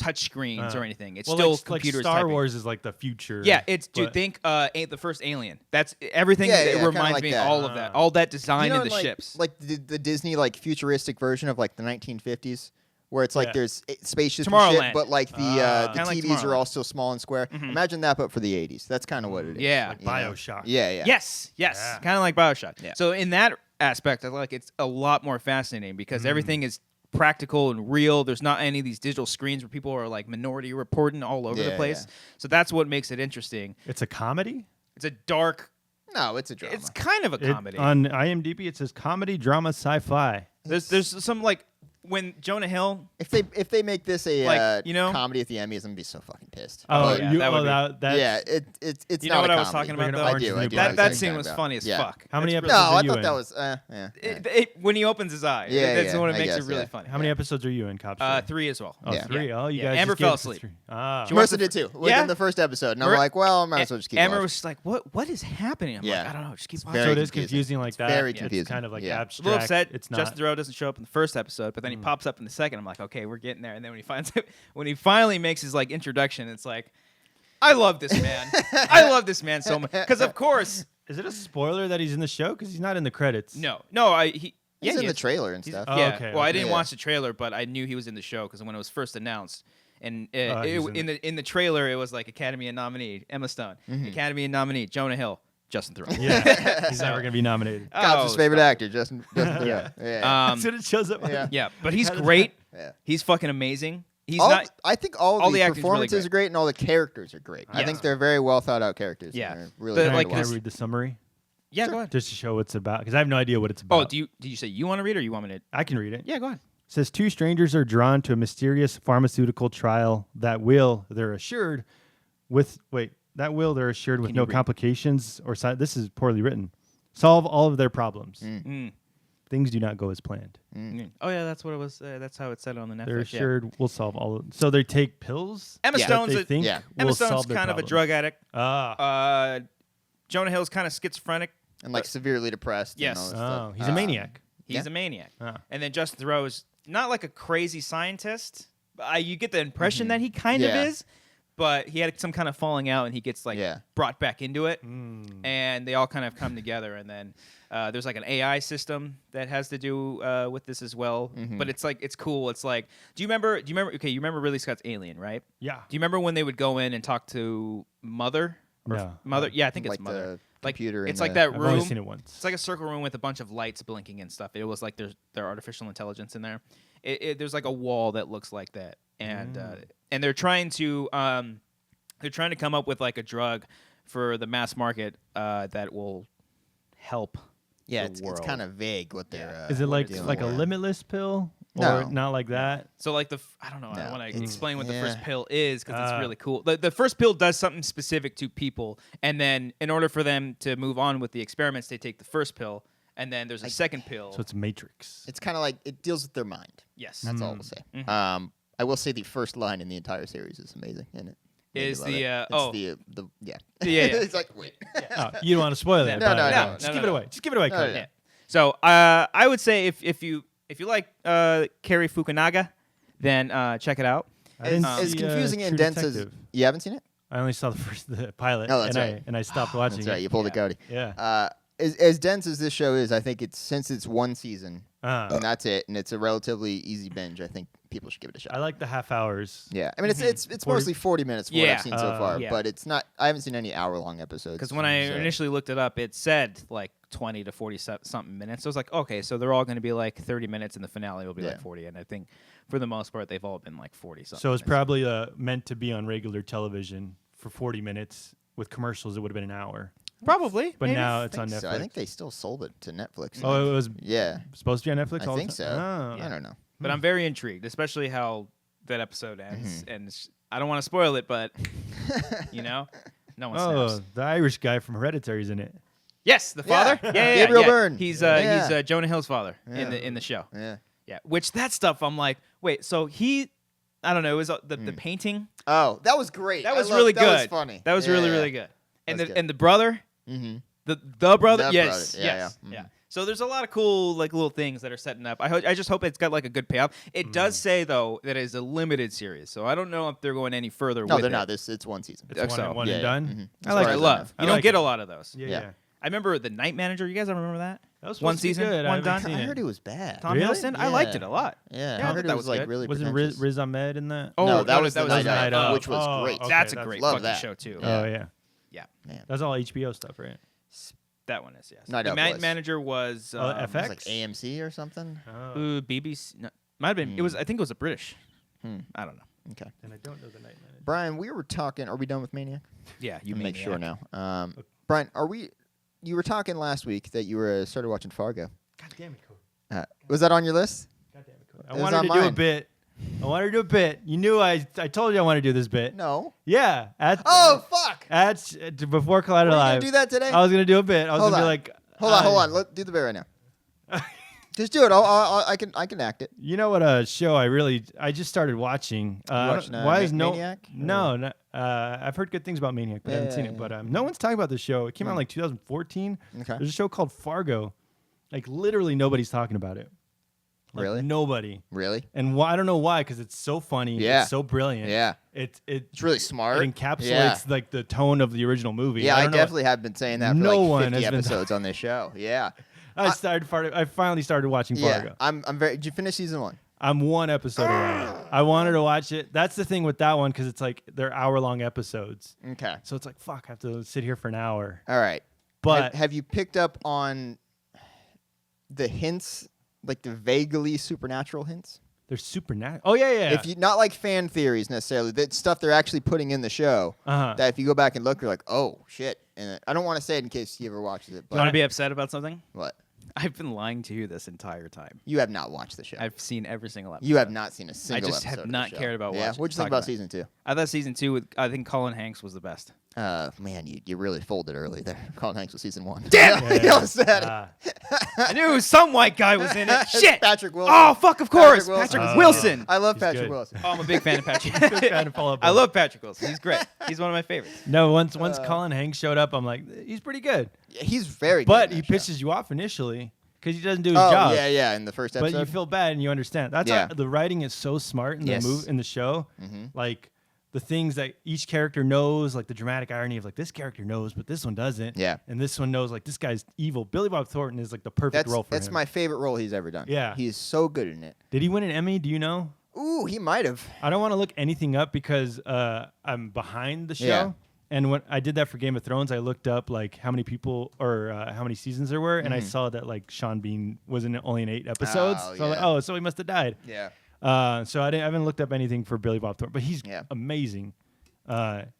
touch screens or anything. It's well, still like computers Star typing. Wars is like the future. Yeah, it's dude. but- Think the first Alien. That's everything. Yeah, It yeah, kinda reminds like me that. of all of that. All that design You know, in the like, ships. like the Disney like futuristic version of like the 1950s, where it's like Yeah. there's spaceships and Tomorrowland. shit, but like the Kinda like TVs are Tomorrowland. all still small and square. Imagine that, but for the 80s. That's kind of what it is. Yeah. Like you know? BioShock. Yeah. Yes, Yeah. kind of like BioShock. Yeah. So in that aspect, I like it's a lot more fascinating because everything is practical and real. There's not any of these digital screens where people are like minority reporting all over the Yeah, place. yeah. So that's what makes it interesting. It's a comedy. It's a dark. No, it's a drama. It's kind of a comedy. On IMDb, it says comedy, drama, sci-fi. There's some like when Jonah Hill. If they make this a Like, you know- comedy at the Emmys, I'm gonna be so fucking pissed. Oh, yeah, you, that would be- that's, yeah, it's You not know a what I was comedy. talking about, though? I Orange do. is the I New do. Black. I know That what scene you're was talking funny about. as Yeah. fuck. How many That's episodes No, are I you thought in? that was. when he opens his eye. Yeah, That's yeah, when it I makes guess, it really yeah. funny. How many episodes are you in, Cobbster? 3 as well. Oh, Yeah. 3. Oh, you Yeah. guys. Amber just gave fell us the asleep. 3. Ah. She wants Marissa to- did too. Yeah? Within the first episode, and I'm Mar- like, well, I might as well just keep Amber watching. was just like, "What is happening?" I'm Yeah. like, "I don't know. Just keep It's watching." very So it is confusing. confusing like It's that. very It's confusing. kind of like Yeah. A abstract. little upset. It's not. Justin Theroux doesn't show up in the first episode, but then he pops up in the second. I'm like, okay, we're getting there. And then when he finally makes his like introduction, it's like, I love this man. I love this man so much because of course, Is it a spoiler that he's in the show? Because he's not in the credits. yeah, He's he in the is. trailer and He's- stuff. Oh, yeah. okay, Well, I okay. didn't Yeah. watch the trailer, but I knew he was in the show because when it was first announced, and he's in the trailer it was like Academy nominee Emma Stone, Academy nominee Jonah Hill, Justin Theroux. Yeah. He's never going to be nominated. Cobb's Oh, favorite stop. actor, Justin. Yeah. That's what it shows up. yeah. Yeah, but he's great. Yeah. He's fucking amazing. He's All, not. I think all the the acting's really performances great. are great and all the characters are great. I Yes. think they're very well thought out characters. Yeah. And they're really But, fun like, to Can I watch. read the summary? Yeah, go ahead. Just to show what it's about. Because I have no idea what it's Oh, about. did you say you want to read or you want me to? I can read it. Yeah, go ahead. It says 2 strangers are drawn to a mysterious pharmaceutical trial they're assured with Can no you read? complications or this is poorly written. Solve all of their problems. Mm. Things do not go as planned. Oh yeah, that's what it was. That's how it said on the Netflix. They're yeah. assured we'll solve all of So they take pills Emma Yeah. that Stone's they a, think Yeah. Emma will Stone's solve their kind of a problems. drug addict. Ah. Jonah Hill's kind of schizophrenic. And like severely depressed. Yes. And all that Oh, stuff. he's a maniac. He's Yeah. a maniac. Ah. And then Justin Theroux is not like a crazy scientist. But you get the impression that he kind Yeah. of is. But he had some kind of falling out, and he gets like Yeah. brought back into it, Mm. and they all kind of come together. And then there's like an AI system that has to do with this as well. But it's like it's cool. It's like, do you remember? Okay, you remember Ridley Scott's Alien, right? Yeah. Do you remember when they would go in and talk to Mother? Or No. Mother? Yeah, I think Like it's Mother. the Like computer it's in like the- that I've room. only seen it once. It's like a circle room with a bunch of lights blinking and stuff. It was like there's artificial intelligence in there. There's like a wall that looks like that, and they're trying to come up with like a drug for the mass market that will help. Yeah, the it's world. kind of vague what they're. Is it like dealing a with. limitless pill? No. Or not like that? So like I don't know. I No, don't want to it's- explain what the yeah. first pill is because it's really cool. The first pill does something specific to people, and then in order for them to move on with the experiments, they take the first pill, and then there's a second pill. So it's Matrix. It's kind of like it deals with their mind. Yes, That's all we'll say. Mhm. I will say the first line in the entire series is amazing in it. Is Love the, it. oh. It's the yeah. Yeah. It's like wait. Oh, you don't want to spoil it. No, but, no, no, Just no, give no. it away. Just give it away. No, Cody. no. Yeah. So I would say if you like Cary Fukunaga, then check it out. I didn't As see, confusing and True dense as Detective. you haven't seen it. I only saw the pilot. Oh, that's and right. I stopped watching That's right. it. You pulled a Cody. Yeah. As dense as this show is, I think since it's one season Ah. and that's it, and it's a relatively easy binge. I think people should give it a shot. I like the half hours. Yeah, I mean it's 40 mostly 40 minutes from what Yeah. I've seen so far, yeah. but it's not. I haven't seen any hour-long episodes. Because when I so- initially looked it up, it said like 20 to 40 something minutes. So I was like, okay, so they're all going to be like 30 minutes, and the finale will be Yeah. like 40. And I think for the most part, they've all been like 40 something. So it's minutes. probably meant to be on regular television for 40 minutes. With commercials, it would have been an hour. probably, But maybe. now it's on So Netflix. I think they still sold it to Netflix. Oh, it was yeah, supposed to be on Netflix? I all the think time? so. Oh. I don't know. But I'm very intrigued, especially how that episode ends. And I don't want to spoil it, but no one Oh, snaps. the Irish guy from Hereditary's in it. Yes, the father. Yeah. Yeah, Gabriel Byrne. He's Yeah. Jonah Hill's father Yeah. in the show. Yeah. Yeah, which that stuff I'm like, wait, so I don't know, it was the painting. Oh, that was great. That was I really loved- That good. was funny. That was really really good. And That's the good. and the brother, Mm-hmm. the brother, The yes, brother. Yeah, yes, yeah. yeah. So there's a lot of cool like little things that are setting up. I just hope it's got like a good payoff. It does say though that it's a limited series, so I don't know if they're going any further. No, with they're it. not. It's one season. It's one Yeah, and yeah. done. Mhm. I like As it. far as I know. You don't get a lot of those. Yeah. I remember the Night Manager. You guys ever remember that? That was One supposed to be season, good. one I haven't done. seen I it. heard it was bad. Tom Really? Hiddleston. I liked it Yeah. a lot. Yeah, I I heard thought it was like good. really Wasn't pretentious. Riz Ahmed in that? Oh, No, that no, was that the was Night Night Up, Up. which was Oh, great. okay, That's a that's great Love fucking that. show too. Oh yeah. Yeah, Man. That's all HBO stuff, right? that one is yes. Night the Up Night was. Manager was It FX? was like AMC or something. Oh. BBC. No, might have been. It was. I think it was a British. Hmm. I don't know. Okay. And I don't know the Night Manager. Brian, we were talking. Are we done with Maniac? Yeah, you Make Maniac. sure now. Brian, are we? You were talking last week that you were started watching Fargo. God damn it, Cody. Was that on your list? God damn it, Cody. It I was wanted on to do a mine. bit. I wanted to do a bit. You knew I told you I wanted to do this bit. No. Yeah. Oh fuck! Before Collider We're gonna Live. do that today. I was gonna do a bit. I was Hold gonna be on. like, Hold on. Let's do the bit right now. Just do it. I can act it. You know what a show I just started watching. I don't- watching, why is no Maniac? no I've heard good things about Maniac, but I haven't seen it. Yeah. But no one's talking about this show. It came out in like 2014. Okay. There's a show called Fargo. Like literally nobody's talking about it. Like, Really? Nobody. Really? And I don't know why, because it's so funny. Yeah. It's so brilliant. Yeah. It's really smart. It encapsulates Yeah. like the tone of the original movie. Yeah, I don't know- definitely have been saying that for No like one 50 has been- episodes on this show. Yeah. I finally started watching Fargo. Yeah. I'm very. Did you finish season 1? I'm one episode away. I wanted to watch it. That's the thing with that one, because it's like they're hour-long episodes. Okay. So it's like, fuck, I have to sit here for an hour. All right. But have you picked up on the hints, like the vaguely supernatural hints? they're supernatural. Oh, yeah. If you not like fan theories necessarily, that stuff they're actually putting in the show. Uh-huh. That if you go back and look, you're like, oh shit. And I don't want to say it in case he ever watches it. You want But to be upset about something? what? I've been lying to you this entire time. You have not watched the show. I've seen every single episode. You have not seen a single just have episode of not the show. cared about Yeah. watching- What'd you think talking about about it. season 2? I thought season 2. I think Colin Hanks was the best. Man, you really folded early there. Colin Hanks was season 1. Damn it! You almost said it. I knew some white guy was in it. Shit. Patrick Wilson. Oh fuck! Of course, Patrick Wilson. Patrick Wilson. I love He's Patrick good. Wilson. Oh, I'm a big fan of Patrick. Kind of follow up I on- love Patrick Wilson. He's great. He's one of my favorites. No, once Colin Hanks showed up, I'm like, he's pretty good. He's very good. But in he that show. pisses you off initially because he doesn't do his Oh, job. yeah, in the first episode. But you feel bad and you understand. That's Yeah. how, the writing is so smart in Yes. in the show. Like the things that each character knows, like the dramatic irony of like this character knows, but this one doesn't. Yeah. And this one knows like this guy's evil. Billy Bob Thornton is like the perfect role for That's him. my favorite role he's ever done. Yeah. He's so good in it. Did he win an Emmy? Do you know? Ooh, he might have. I don't want to look anything up because I'm behind the show. Yeah. And when I did that for Game of Thrones, I looked up like how many people or how many seasons there were, and I saw that like Sean Bean was only in 8 episodes. Oh, so I'm like, yeah. oh, so he must have died. Yeah. So I haven't looked up anything for Billy Bob Thornton, but he's Yeah. amazing.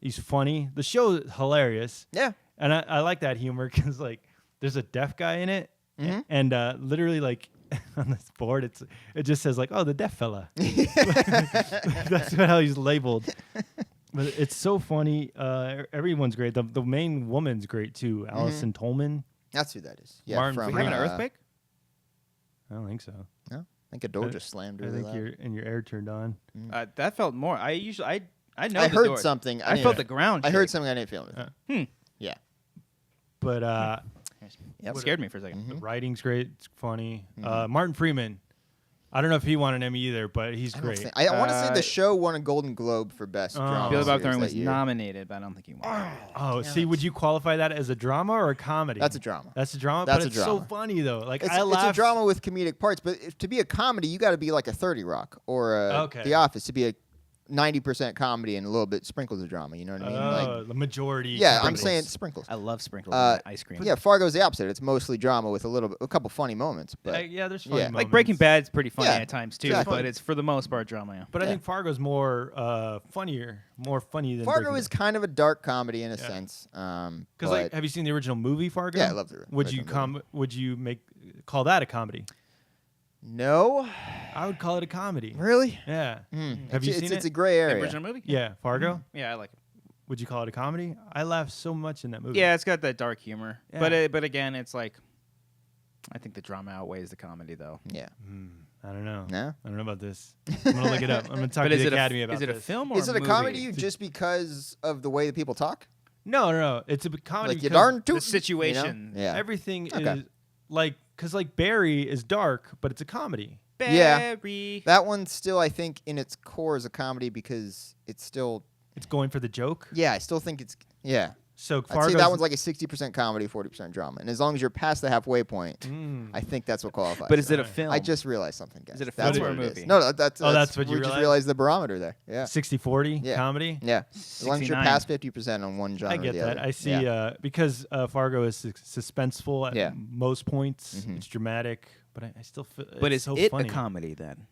He's funny. The show is hilarious. Yeah. And I like that humor because like there's a deaf guy in it, and literally like on this board it just says like, oh, the deaf fella. That's how he's labeled. But it's so funny. Everyone's great. The main woman's great too. Allison Tolman. That's who that is. Yeah, Martin from We having an Freeman. earthquake? I don't think so. No, I think a door just slammed I really think loud. your air turned on. That felt more. I know. I the heard door. something. I felt the ground. I heard shake. something I didn't feel. It. Yeah. But Yep. Scared me for a second. the writing's great. It's funny. Martin Freeman. I don't know if he won an Emmy either, but he's I don't great. think- I want to say the show won a Golden Globe for best drama. Billy Bob series Thornton that was year. nominated, but I don't think he won. Oh, see, would you qualify that as a drama or a comedy? That's a drama. That's a drama, That's but a it's so drama. funny though. Like It's, I it's laugh. a drama with comedic parts, but to be a comedy, you got to be like a 30 Rock or Okay. The Office to be a 90% comedy and a little bit sprinkles of drama. You know what I mean? Like, The majority. yeah, I'm sprinkles. saying sprinkles. I love sprinkles in ice cream. Yeah, Fargo's the opposite. It's mostly drama with a couple funny moments. But Yeah, there's funny Yeah. moments. Like Breaking Bad's pretty funny Yeah, at times too, exactly. but it's for the most part drama. Yeah. But I Yeah. think Fargo's more more funny than Fargo Breaking is kind of a dark comedy in a Yeah. sense. Because But like, have you seen the original movie Fargo? Yeah, I love the Would you original Would you call that a comedy? no, I would call it a comedy. really? Yeah. Mm. Have you it's, seen it's it? a gray The area. original movie? Yeah, Fargo. Yeah, I like it. Would you call it a comedy? I laughed so much in that movie. Yeah, it's got that dark humor, Yeah. but again, it's like I think the drama outweighs the comedy though. Yeah. I don't know. No? I don't know about this. I'm gonna look it up. I'm gonna talk But to is the it Academy a, about is it a this. film or Is it a movie? comedy just because of the way that people talk? No. It's a comedy. Like you because darn The tootin', situation. You know? Yeah. Everything Okay. is like because like Barry is dark, but it's a comedy. Yeah. Barry. That one still, I think, in its core is a comedy because it's still. It's going for the joke. Yeah, I still think it's. Yeah. So I'd say Fargo's that one's like a 60% comedy, 40% drama. And as long as you're past the halfway point, I think that's what qualifies. But is it a Alright. film? I just realized something, guys. Is it a That's film or what a it movie? is. No, that's that's what you we just realized? realized the barometer there. Yeah. 60-40 Yeah. comedy. Yeah. As long as you're 69. past 50% on one genre I or get the that. other. I see Yeah. because Fargo is suspenseful at Yeah. most points. Mhm. It's dramatic, but I still feel. But it's is so it funny. a comedy then?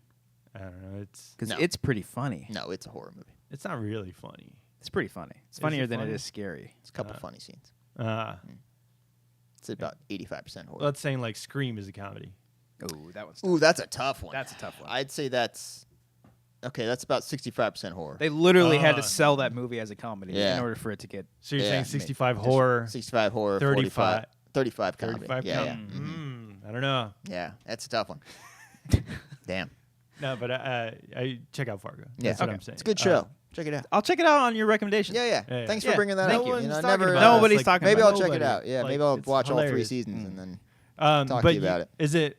I don't know. It's Because No. it's pretty funny. No, it's a horror movie. it's not really funny. It's pretty funny. It's Is funnier it than it funny? is scary. It's a couple funny scenes. It's about 85% horror. Let's saying like Scream is a comedy. Oh, that one's Ooh, that's a tough one. That's a tough one. I'd say that's. Okay, that's about 65% horror. They literally had to Uh, sell that movie as a comedy Yeah. in order for it to get. So you're Yeah. saying 65 horror, 65 horror, 35 35 comedy. 35 Yeah, comedy. yeah. Mhm. I don't know. Yeah, that's a tough one. Damn. No, but I check out Fargo. Yeah. That's what Okay. I'm saying. It's a good show. Check it out. I'll check it out on your recommendation. Yeah, yeah. Yeah, yeah. Thanks Yeah, for bringing that thank up. you. You know, Nobody's I talking never. about it. Nobody's Like, talking Maybe about I'll check it nobody. out. Yeah, Like, maybe I'll it's watch all 3 hilarious. seasons and then. Talk but to you about it. Is it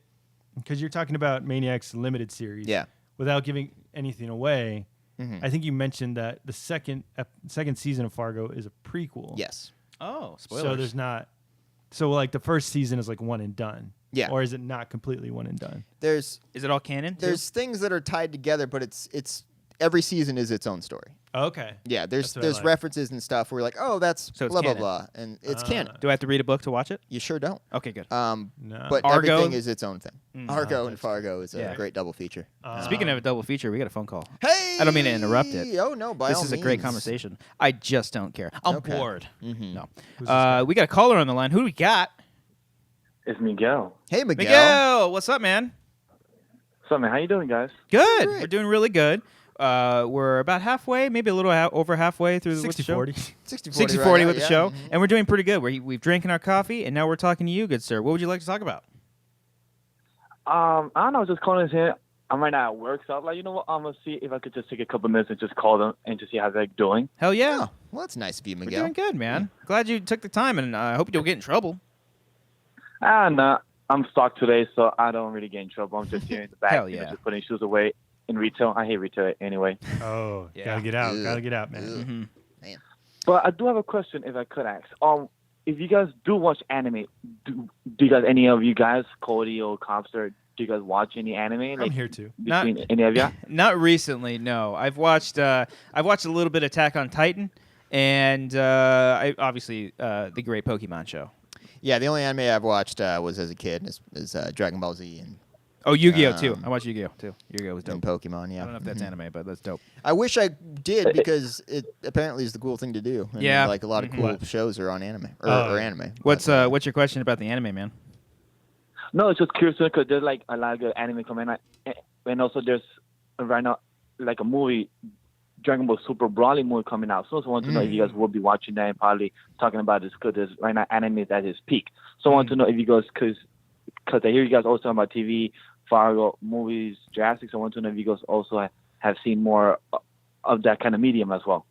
because you're talking about Maniac's limited series? Yeah. Without giving anything away, Mhm. I think you mentioned that the second season of Fargo is a prequel. Yes. Oh, spoilers. So there's not. So like the first season is like one and done. Yeah. Or is it not completely one and done? There's Is it all canon? too? there's things that are tied together, but it's every season is its own story. Okay. Yeah, there's That's what I there's like. references and stuff where you're like, oh, that's So it's blah blah canon. blah, and it's canon. Do I have to read a book to watch it? You sure don't. Okay, good. No. But Argo? everything is its own thing. Argo and that's Fargo is Yeah. a great double feature. Speaking of a double feature, we got a phone call. Hey! I don't mean to interrupt it. Oh no, by This all is a great means. conversation. I just don't care. I'm Okay. bored. Mhm. No. Who's this guy? We got a caller on the line. Who do we got? It's Miguel. Hey Miguel. Miguel, what's up, man? So, man, how you doing, guys? Good. Great. We're doing really good. We're about halfway, maybe a little over halfway through with the show. 60-40. 60-40 60-40 right now, with the yeah. show, Mhm. and we're doing pretty good. We've drinking our coffee, and now we're talking to you, good sir. What would you like to talk about? I don't know. I was just calling here. I'm right now at work, so I'm like, you know what? I'm gonna see if I could just take a couple minutes and just call them and just see how they're doing. Hell yeah. Oh, well, that's nice of you, We're Miguel. doing good, man. Glad you took the time, and I hope you don't get in trouble. No, I'm stocked today, so I don't really get in trouble. I'm just here in the back, Hell you know, yeah. just putting shoes away in retail. I hate retail anyway. Oh, Yeah. gotta get out. Ugh. Gotta get out, man. Ugh. Mm-hmm. But I do have a question, if I could ask. If you guys do watch anime, do you guys, any of you guys, Cody or Cobbster, do you guys watch any anime? I'm here too. Between any of you? Not recently, no. I've watched a little bit of Attack on Titan, and I obviously the great Pokemon show. Yeah, the only anime I've watched was as a kid is Dragon Ball Z and Oh, Yu-Gi-Oh too. I watched Yu-Gi-Oh too. Yu-Gi-Oh was and dope. Pokemon. Yeah, I don't know if that's Mhm. anime, but that's dope. I wish I did because it apparently is the cool thing to do. And Yeah. like a lot of Mhm. cool What? shows are on anime or Oh. anime. What's But, what's your question about the anime, man? No, it's just curious because there's like a lot of good anime coming out, and also there's right now like a movie, Dragon Ball Super Broly movie coming out. So I just want to know if you guys will be watching that and probably talking about this because right now anime is at its peak. So I want to know if you guys because I hear you guys also talking about TV, Fargo, movies, Jurassic. So I want to know if you guys also have seen more of that kind of medium as well.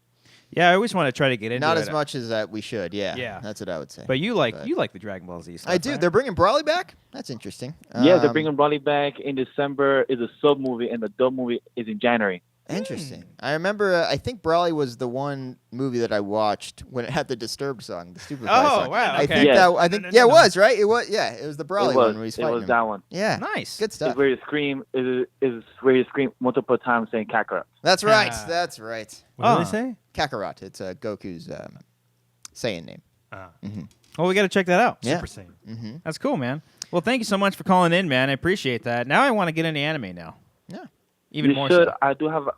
Yeah, I always want to try to get into not it. as much as we should. Yeah, Yeah. that's what I would say. But you like But- the Dragon Ball Z stuff. I do. right? They're bringing Brawly back. That's interesting. Yeah, they're bringing Broly back in December. Is a sub movie, and the dub movie is in January. Interesting. I remember. I think Brawly was the one movie that I watched when it had the Disturbed song, the Stupefy Oh, song. wow, I okay. think Yeah. that. I think yeah, it was right. It was yeah. It was the Brawly It was. one where he's It fighting was him. that one. Yeah, Nice. good It's stuff. where you scream. Is where you scream multiple times saying Kakarot. That's right. Ah. That's right. What did they say? Kakarot. It's Goku's Saiyan name. Well, we got to check that out. Yeah. Super Saiyan. Mm-hmm. That's cool, man. Well, thank you so much for calling in, man. I appreciate that. Now I want to get into anime now. Yeah. Even You more should. so. I do have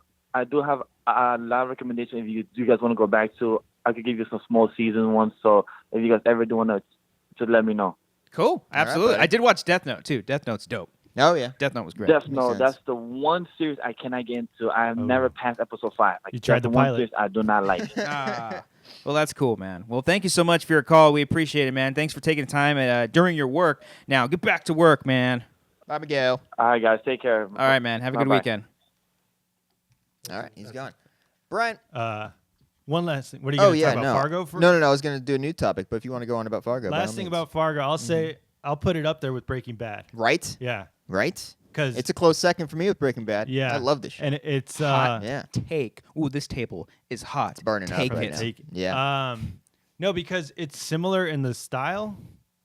a lot of recommendations. If you guys want to go back to, I could give you some small season ones. So if you guys ever do want to, just let me know. Cool. Absolutely. buddy. I did watch Death Note too. Death Note's dope. Oh yeah. Death Note was great. Death Makes Note. sense. That's the one series I cannot get into. I have Oh. never passed episode 5. Like, You tried that's the one pilot. series I do not like. Ah. Well, that's cool, man. Well, thank you so much for your call. We appreciate it, man. Thanks for taking the time during your work. Now, get back to work, man. Bye, Miguel. All right, guys. Take care. All right, man. Have a good Bye-bye. weekend. All right, he's gone. Brian. One last thing. What are you Oh going to yeah, talk about no. Fargo? For no. I was going to do a new topic, but if you want to go on about Fargo, by all last thing means. about Fargo, I'll say I'll put it up there with Breaking Bad. Right? Yeah, Right? because It's a close second for me with Breaking Bad. yeah, I love this shit. and it's Yeah. Take. Ooh, this table is hot. It's burning up Take right it. now. take it. Yeah. No, because it's similar in the style.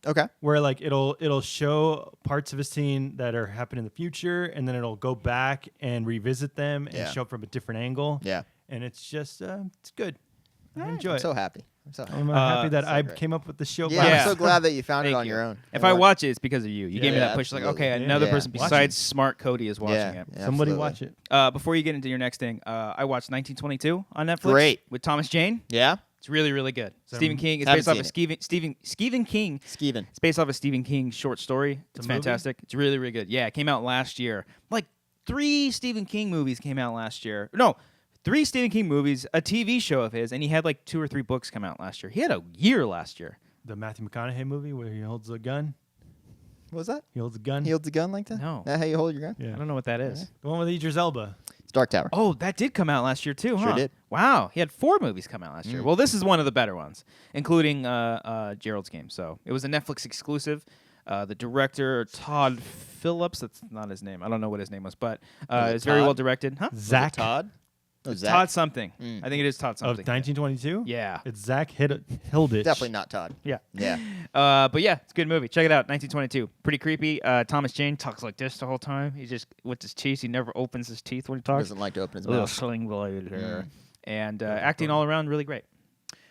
Okay. Where like it'll show parts of a scene that are happening in the future, and then it'll go back and revisit them and Yeah. show from a different angle. Yeah. And it's just it's good. I enjoy I'm it. so happy. I'm so happy. I'm happy that so I great. came up with the show. Yeah, by I'm Yeah. so glad that you found it Thank on you. your own. If I watch it, it's because of you. You gave me Yeah, that push. Like, absolutely. okay, another Yeah. person Watch besides it. Smart Cody is watching Yeah. it. Somebody absolutely. watch it. Before you get into your next thing, I watched 1922 on Netflix. Great. With Thomas Jane. Yeah? It's really, really good. Stephen King. It's Haven't based off seen of Stephen King. Skeevin. It's based off a Stephen King short story. It's a movie? fantastic. It's really, really good. Yeah, it came out last year. Like 3 Stephen King movies came out last year. No, 3 Stephen King movies, a TV show of his, and he had like 2 or 3 books come out last year. He had a year last year. The Matthew McConaughey movie where he holds a gun. What was that? He holds a gun. He holds a gun like that? No. That how you hold your gun? Yeah. I don't know what that is. The one with Idris Elba. It's Dark Tower. Oh, that did come out last year too, huh? Sure did. Wow, he had 4 movies come out last Mm. year. Well, this is one of the better ones, including Gerald's Game. So it was a Netflix exclusive. The director Todd Phillips. That's not his name. I don't know what his name was, but Was it it's very Todd? well directed. Huh? Was it Zach Todd? Oh, Zach? Todd something. Mm. I think it is Todd of something. 1922. Yeah. It's Zach Hilditch. Definitely not Todd. Yeah. Yeah. But yeah, it's a good movie. Check it out. 1922. Pretty creepy. Thomas Jane talks like this the whole time. He just with his teeth. He never opens his teeth when he talks. Doesn't like to open his A little mouth. sling blade here. And acting all around really great.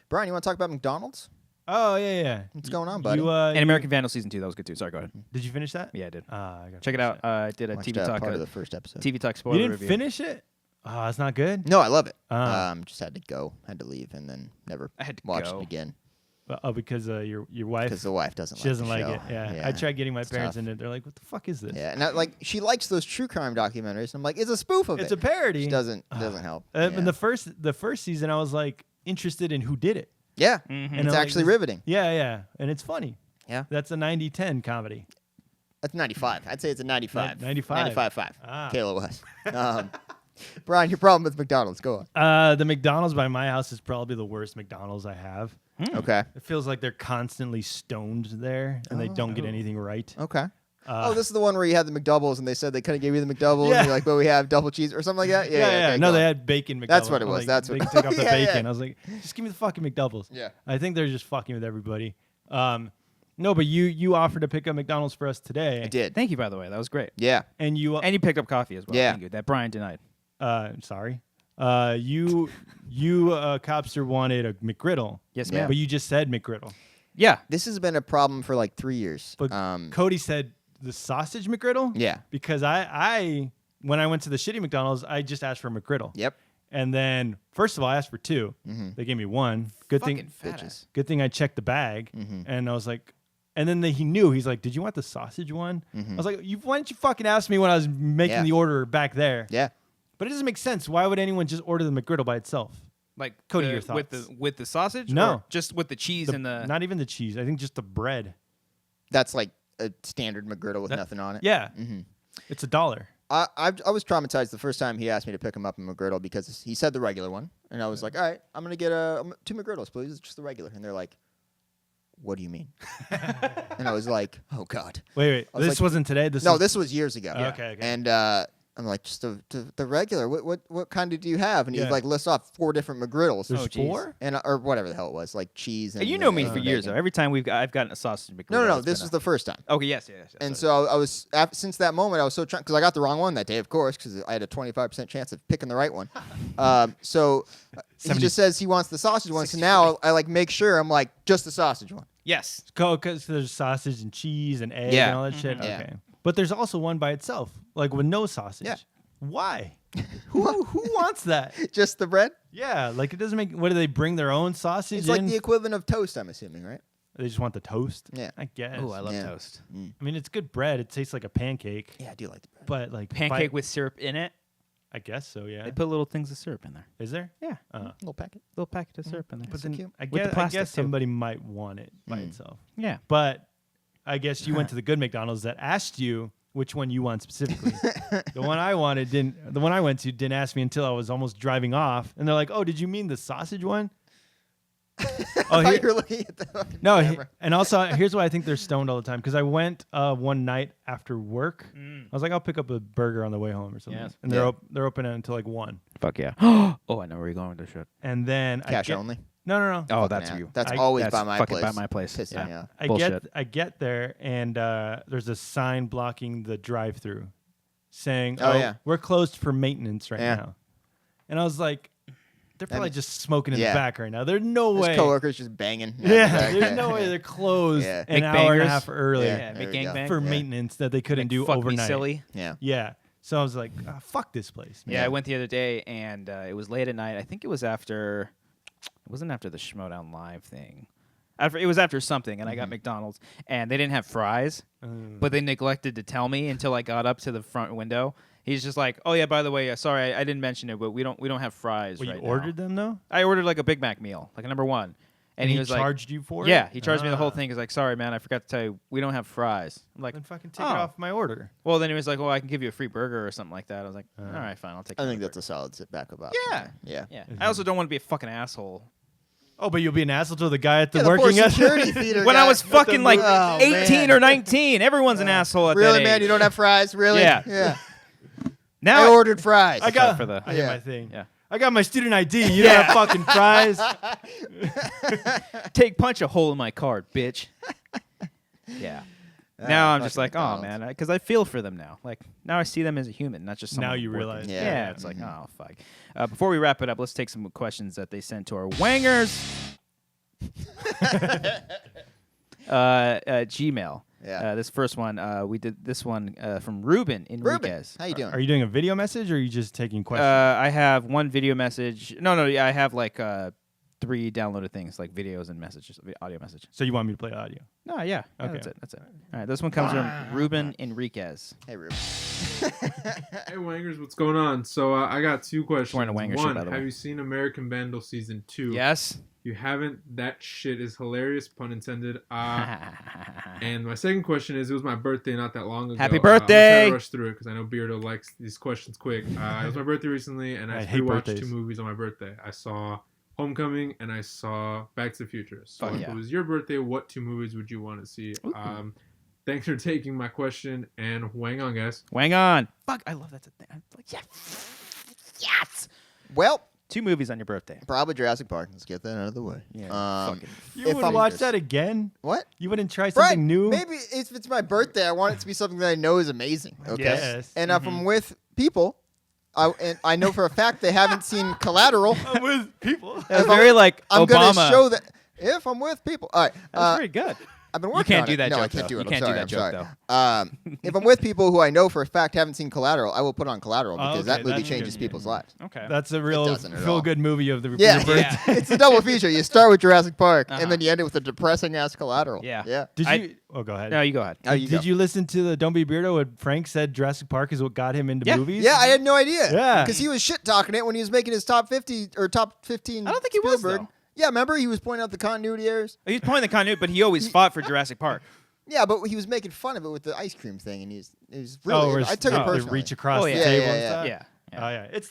Brian, you want to talk about McDonald's? Oh yeah. What's going on, buddy? You, And American Vandal season 2. That was good too. Sorry, go ahead. did you finish that? Yeah, I did. I gotta Check it finish out. I did a Watched TV talk. part of the first episode. TV talk spoiler You didn't review. finish it? Oh, it's not good. No, I love it. Ah. Just had to go, had to leave, and then never I had to watched go. it again Oh, because your wife because the wife doesn't. she doesn't like like the it. show. Yeah. I tried getting my it's parents tough. in it. They're like, "What the fuck is this?" Yeah, and she likes those true crime documentaries. I'm like, it's a spoof of It's it. a parody. Which doesn't help. In the first season, I was like interested in who did it. Yeah, Mhm. And it's I'm like, actually this- riveting. Yeah, and it's funny. Yeah, That's a 90-10 comedy. that's 95. I'd say it's a 95. 95. 95.5. Ah. Kayla was. Brian, your problem with McDonald's? Go on. The McDonald's by my house is probably the worst McDonald's I have. Okay. It feels like they're constantly stoned there, and they don't get anything right. Okay. This is the one where you had the McDoubles, and they said they couldn't give you the McDoubles. Yeah. And you're like, but we have double cheese or something like that. Yeah. Okay, No, go they on. had bacon McDoubles. That's what it I'm was. like, That's they what- can take off the Yeah, bacon. yeah. I was like, just give me the fucking McDoubles. Yeah. I think they're just fucking with everybody. No, but you offered to pick up McDonald's for us today. I did. Thank you, by the way. That was great. Yeah. And you And you picked up coffee as well. Yeah. Thank you. That Brian denied. sorry. You Cobbster wanted a McGriddle. Yes, Yeah. ma'am. But you just said McGriddle. Yeah. This has been a problem for like 3 years. But Cody said the sausage McGriddle. Yeah. Because I when I went to the shitty McDonald's, I just asked for a McGriddle. Yep. And then first of all, I asked for 2. They gave me 1. Good Fucking thing. fat bitches. ass. Good thing I checked the bag. And I was like, and then he knew. He's like, "Did you want the sausage one?" I was like, "Why didn't you fucking ask me when I was making Yeah. the order back there?" Yeah. But it doesn't make sense. Why would anyone just order the McGriddle by itself? Like Cody, the- your thoughts? with the sausage? No. Or just with the cheese and the. Not even the cheese. I think just the bread. That's like a standard McGriddle with That- nothing on it. Yeah, it's $1. I was traumatized the first time he asked me to pick him up a McGriddle because he said the regular one, and I was like, all right, I'm gonna get 2 McGriddles, please. It's just the regular, and they're like, what do you mean? And I was like, oh god. Wait. I was This like- wasn't today. This was years ago. Okay. And I'm like, just the regular. What kind do you have? And he Yeah. like lists off 4 different McGriddles. There's Oh, geez. 4? and or whatever the hell it was, like cheese. And You know me for and years though. bacon. Every time I've gotten a sausage McGriddle. No. it's This been was a- the first time. Okay. Yes. And so I was since that moment I was so trying because I got the wrong one that day, of course, because I had a 25% chance of picking the right one. So he 70 just says he wants the sausage one. So now I like make sure I'm like just the sausage one. Yes. Because there's sausage and cheese and egg Yeah. and all that shit. Yeah. Okay. But there's also one by itself, like with no sausage. Yeah. Why? who wants that? Just the bread. Yeah, like it doesn't make. What do they bring their own sausage It's in? like the equivalent of toast, I'm assuming, right? They just want the toast. Yeah. I guess. Oh, I love Yeah. toast. I mean, it's good bread. It tastes like a pancake. Yeah, I do like the bread. But like Pancake with syrup in it. I guess so. Yeah. They put little things of syrup in there. Is there? Yeah. Little packet. Little packet of syrup in there. But so then cute. I With the guess plastic, too. somebody might want it by itself. Yeah. But I guess you went to the good McDonald's that asked you which one you want specifically. The one I wanted didn't. The one I went to didn't ask me until I was almost driving off, and they're like, "Oh, did you mean the sausage one?" Oh, I thought here- you were looking at the fucking No, camera. and also here's why I think they're stoned all the time. Because I went one night after work. I was like, I'll pick up a burger on the way home or something. Yes. And they're open until like 1. Fuck yeah. Oh, I know where you're going with this shit. And then Cash only. No. Oh, that's Yeah, you. That's I- always That's by my fucking place. by my place. Pissing me Yeah. off. I get there and there's a sign blocking the drive-through, saying, Oh, yeah. we're closed for maintenance right Yeah. now." And I was like, they're probably mean- just smoking in yeah. the back right now. There's no His way. coworkers just banging. Yeah, there's no way they're closed Yeah. an Big hour and a bangers. half early Yeah. Yeah, There make we go. gangbang. for Yeah. maintenance that they couldn't do Fuck overnight. me silly. Yeah. Yeah. So I was like, fuck this place. Yeah, I went the other day and it was late at night. I think it was after. It wasn't after the Schmodown Live thing. It was after something, and I got McDonald's, and they didn't have fries, but they neglected to tell me until I got up to the front window. He's just like, "Oh yeah, by the way, sorry, I didn't mention it, but we don't have fries Well, right you now." ordered them though? I ordered like a Big Mac meal, like a number 1, And he was like, charged you for it? "Yeah, he charged me the whole Ah. thing." He's like, "Sorry, man, I forgot to tell you, we don't have fries." I'm like, Then fucking take "Oh." it off my order. Well, then he was like, "Well, I can give you a free burger or something like that." I was like, "All right, fine, I'll take." I the think burger." that's a solid sit backup option. Yeah. Yeah. Yeah. I also don't want to be a fucking asshole. Oh, but you'll be an asshole to the guy at the Yeah, the poor working security feeder When guy. I was fucking like Oh, 18 man. or 19, everyone's an asshole at that Really, age. man? You don't have fries? Really? Yeah. Yeah. Now I ordered fries. I got for the- I did Yeah. my thing. Yeah. I got my student ID. You don't have fucking fries. punch a hole in my card, bitch. Yeah. Now I'm just like, fucking oh man, because I feel for them now. Like now I see them as a human, not just someone Now you working. realize. Yeah. Yeah, it's like, oh fuck. Before we wrap it up, let's take some questions that they sent to our Wangers. Gmail. Yeah. This first one, we did this one from Ruben Ruben, Enriquez. how you doing? Are you doing a video message or are you just taking questions? I have one video message. No, yeah, I have like 3 downloaded things, like videos and messages, audio message. So you want me to play audio? No, yeah. Okay. That's it. All right, this one comes from Ruben Enriquez. Hey, Ruben. Hey Wangers, what's going on? So I got 2 questions. Wearing a Wanger shirt, One, by the way. have you seen American Vandal season 2? Yes. You haven't? That shit is hilarious, pun intended. And my second question is, it was my birthday not that long ago. Happy I'm gonna birthday! try to rush through it because I know Beardo likes these questions quick. It was my birthday recently, and I I hate rewatched birthdays. 2 movies on my birthday. I saw Homecoming and I saw Back to the Future. So Fuck if yeah. it was your birthday, what 2 movies would you want to see? Thanks for taking my question, and wang on, guys. Wang on. Fuck, I love that thing. I'm like, yes. Well, 2 movies on your birthday. probably Jurassic Park. Let's get that out of the way. Yeah. Fucking. You if would I'm- watch that again? What? You wouldn't try Brian, something new? maybe if it's my birthday, I want it to be something that I know is amazing. Okay. Yes. And if I'm with people, I know for a fact they haven't seen Collateral. I'm with people. That was very like I'm Obama. gonna show that if I'm with people. All right. That's very good. I've been You working can't on do it. that No, joke, I can't though. do it. You I'm can't do sorry. that I'm joke, sorry. If I'm with people who I know for a fact haven't seen Collateral, I will put on Collateral because okay, that movie that's changes good. people's lives. Okay. That's a real doesn't at all. feel-good movie of the Yeah, your birthday. Yeah. it's a double feature. You start with Jurassic Park, Uh-huh. and then you end it with a depressing ass Collateral. Yeah. Yeah. Did I- you? Oh, go ahead. No, you go ahead. Oh, you Did go. you listen to the Don't Be Beardo? What Frank said Jurassic Park is what got him into Yeah. movies? Yeah, I had no idea. Yeah. Because he was shit talking it when he was making his top 50 or top 15. I don't think he was, Spielberg. though. Yeah, remember he was pointing out the continuity errors. He's pointing the continuity, but he always fought for Jurassic Park. Yeah, but he was making fun of it with the ice cream thing, and it was really. where I took it they personally. reach across Oh, the yeah. table Yeah, and yeah, stuff. Yeah. Oh yeah, it's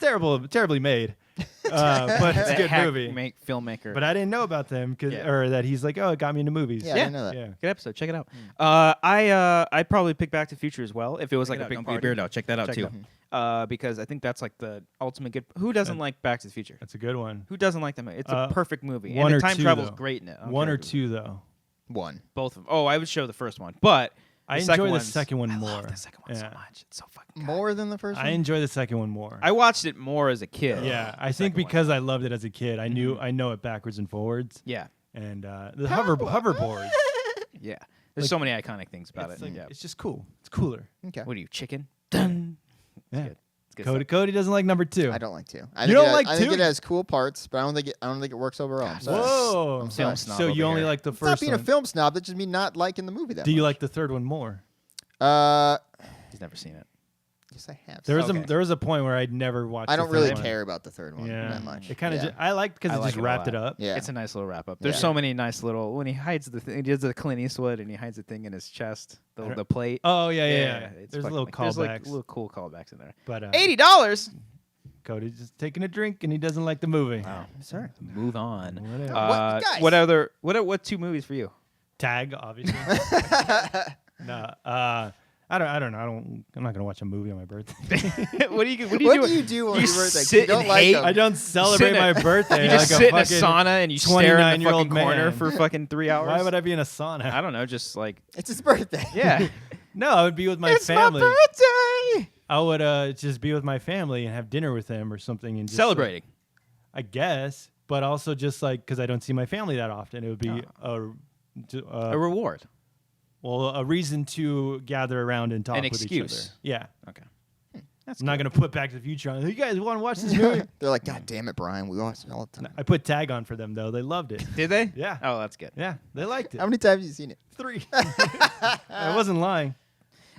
terribly made, but it's a That good hack movie. filmmaker. But I didn't know about them Yeah. or that he's like, oh, it got me into movies. Yeah, I didn't know that. Yeah. Good episode. Check it out. I'd probably pick Back to the Future as well if it was like a big party. Check that out Check it too. out. Because I think that's like the ultimate good. Who doesn't like Back to the Future? That's a good one. Who doesn't like them? It's a perfect movie. one And or the time two, travel's though. great in it. I don't One care or who- two though. One. Both of them. Oh, I would show the first one, but I the second enjoy the one's- second one I more. love the second one so Yeah. much. It's so fucking good. More than the first one? I enjoy the second one more. I watched it more as a kid. yeah, I The think second one. because I loved it as a kid, I Mm-hmm. I know it backwards and forwards, Yeah. and the hoverboard. Yeah. There's Like- so many iconic things about It's it. like, Yeah. it's just cool. It's cooler. Okay. What are you, chicken? Dun. Yeah. Good. It's good Cody stuff. Cody doesn't like number 2. I don't like two. You don't like I think two? it has cool parts, but I don't think it works overall. I'm sorry. Whoa. I'm Film sorry. snob So over you only here. like the It's not first being one. a film snob. That just means not liking the movie that Do you much. like the third one more? He's never seen it. Yes, I have. There was Okay. there was a point where I'd never watched. I the don't third really one. care about the third one Yeah, that much. It kind of yeah. I liked because I it like just it a wrapped it lot. up. Yeah. It's a nice little wrap up. There's Yeah. so many nice little when he hides he does the Clint Eastwood and he hides the thing in his chest, the plate. Oh yeah. It's There's fucking little like, there's like callbacks, little cool callbacks in there. but $80. Cody's just taking a drink and he doesn't like the movie. Sorry. Move on. Whatever. Guys. What 2 movies for you? Tag, obviously. No, I don't know. I'm not gonna watch a movie on my birthday. What do you What do you do on You your birthday? sit You don't and like hate? them. I don't celebrate Sit in my a- birthday. You just like sit in a fucking sauna and you stare in the 29-year-old fucking corner man. for fucking 3 hours. Why would I be in a sauna? I don't know. Just like It's his birthday. yeah. No, I would be with my It's family. my birthday. I would just be with my family and have dinner with them or something and just, Celebrating. I guess, but also just like because I don't see my family that often, it would be A reward. a reason to gather around and talk An with each excuse. other. Yeah, Okay. I'm not gonna put Back to the Future on. You guys want to watch this movie? They're like, God damn it, Brian. We watch it all the time. I put Tag on for them though. They loved it. Did they? Yeah. Oh, that's good. Yeah, they liked it. How many times have you seen it? 3. I wasn't lying.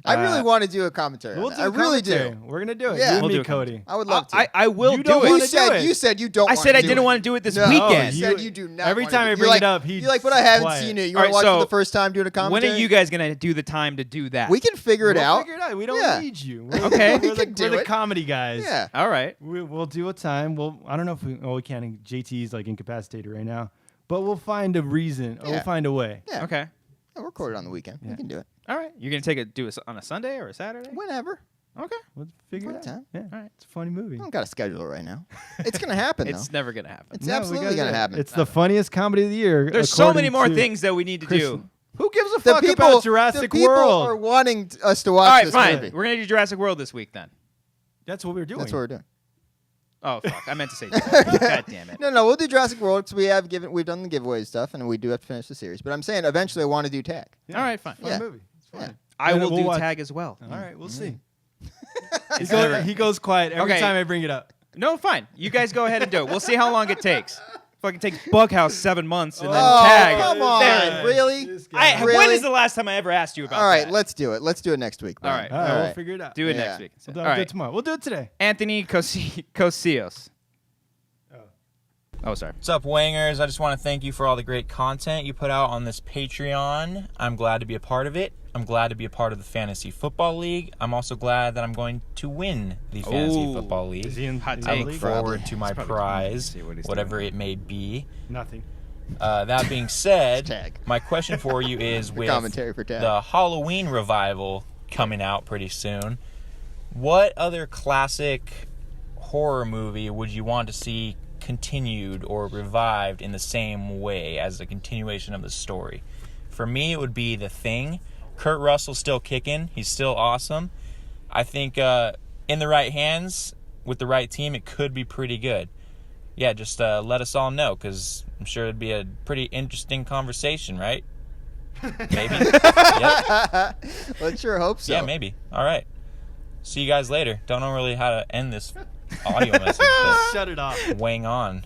I really want to do a commentary. We'll on do that. I really commentary. do. We're gonna do it. Yeah. You and We'll me, do a Cody. I would love to. I will You do don't it. wanna do it. You said you don't. I said I do didn't it. want to do it this No. weekend. You said you do not. Every wanna time do I it. bring You're it up, you're like, but I haven't quiet. seen it. You All want to right, watch it so for the first time doing a When commentary? are you guys gonna do the time to do that? We can figure it We'll out. figure it out. We don't Yeah. need you. Okay. We We're, can do we're the it. comedy guys. Yeah. All right. We'll do a time. I don't know if we can't. JT's like incapacitated right now, but we'll find a reason. Or Yeah. we'll find a way. Yeah. Okay. Yeah, we'll record it on the weekend. We can do it All right. You're gonna do it on a Sunday or a Saturday? whenever. Okay. We'll figure Fun it out. time. Yeah. All right. It's a funny movie. I don't got to schedule it right now. It's gonna happen though. It's never gonna happen. It's No, we absolutely gotta gonna do it. happen. It's the funniest comedy of the year. There's so many according more to things that we need to Chris- do. Who gives a the fuck people, about Jurassic the people World? are wanting us to All watch right, this fine. movie. We're gonna do Jurassic World this week then. That's what we're doing. That's what we're doing. Oh fuck! I meant to say. God damn it. No, we'll do Jurassic World because we've done the giveaway stuff, and we do have to finish the series. But I'm saying eventually I want to do Tag. Yeah. All right, fine. Fun Yeah. movie. It's fun. Yeah. I And will we'll do watch- Tag as well. All right, we'll see. It's never- He goes quiet every Okay. time I bring it up. No, fine. You guys go ahead and do it. We'll see how long it takes. Fucking takes Bughouse 7 months and then Oh, Tag. come on. There. Really? This guy. Really? When is the last time I ever asked you about All right, that? let's do it. Let's do it next week. All Brian. right. All right, we'll figure it out. Do it Yeah. next week. We'll do All it right. tomorrow. We'll do it today. Anthony Cosios. Oh, sorry. What's up, Wangers? I just want to thank you for all the great content you put out on this Patreon. I'm glad to be a part of it. I'm glad to be a part of the Fantasy Football League. I'm also glad that I'm going to win the Fantasy Ooh. Football League. Is he in Hot is I he in take. the look league? forward to my probably prize, see what he's whatever doing. it may be. Nothing. That being said, Tag. my question for you is with commentary for Tag. the Halloween revival coming out pretty soon, what other classic horror movie would you want to see continued or revived in the same way as a continuation of the story? For me, it would be The Thing. Kurt Russell's still kicking. He's still awesome. I think in the right hands, with the right team, it could be pretty good. Yeah, just let us all know, because I'm sure it'd be a pretty interesting conversation, right? Maybe. Yep. Let's sure hope so. Yeah, maybe. All right. See you guys later. Don't know really how to end this audio message, but Shut it off. wang on.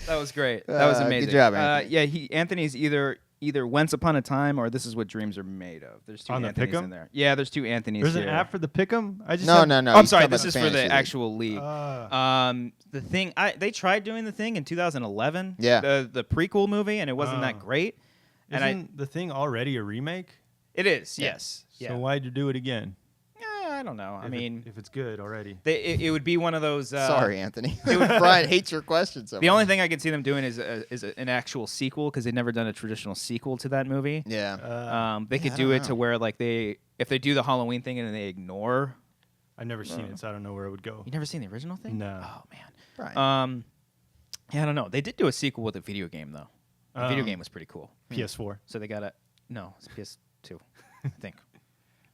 That was great. That was Good amazing. job, Anthony. Yeah, Anthony's either Once Upon a Time or This Is What Dreams Are Made Of. There's 2 On the Anthony's Pick'em? in there. Yeah, there's 2 Anthony's There's here. an app for the pick'em. I just No. Oh, I'm he's sorry. talking This about is the for the fantasy league. actual league. The Thing. They tried doing The Thing in 2011. Yeah. The prequel movie, and it wasn't that great. And Isn't the thing already a remake? it is. Yes. So why'd you do it again? I don't know. I mean, if it's good already. it would be one of those. Sorry, Anthony. Brian hates your question so The much. only thing I could see them doing is an actual sequel because they've never done a traditional sequel to that movie. Yeah. They could I do don't it know. to where like if they do the Halloween thing and they ignore. I've never seen it, so I don't know where it would go. You never seen the original thing? No. Oh man. Brian. Yeah, I don't know. They did do a sequel with a video game though. The video game was pretty cool. PS4. So they got it's PS2, I think.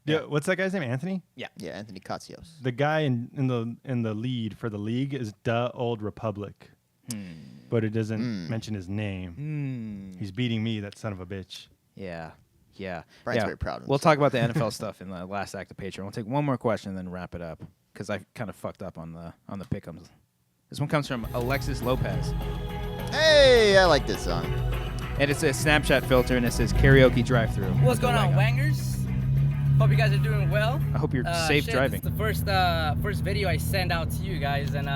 Yeah. What's that guy's name? Anthony? Yeah, Anthony Katsios. The guy in the lead for the league is the Old Republic, but it doesn't mention his name. He's beating me, that son of a bitch. Yeah. Brian's Yeah. very proud of We'll himself. talk about the NFL stuff in the last act of Patreon. We'll take one more question and then wrap it up because I kind of fucked up on the pick'ems. This one comes from Alexis Lopez, Hey, I like this song. and it's a Snapchat filter, and it says karaoke drive-through. What's going on, Wangers? Hope you guys are doing well. I hope you're safe driving. It's the first video I send out to you guys, and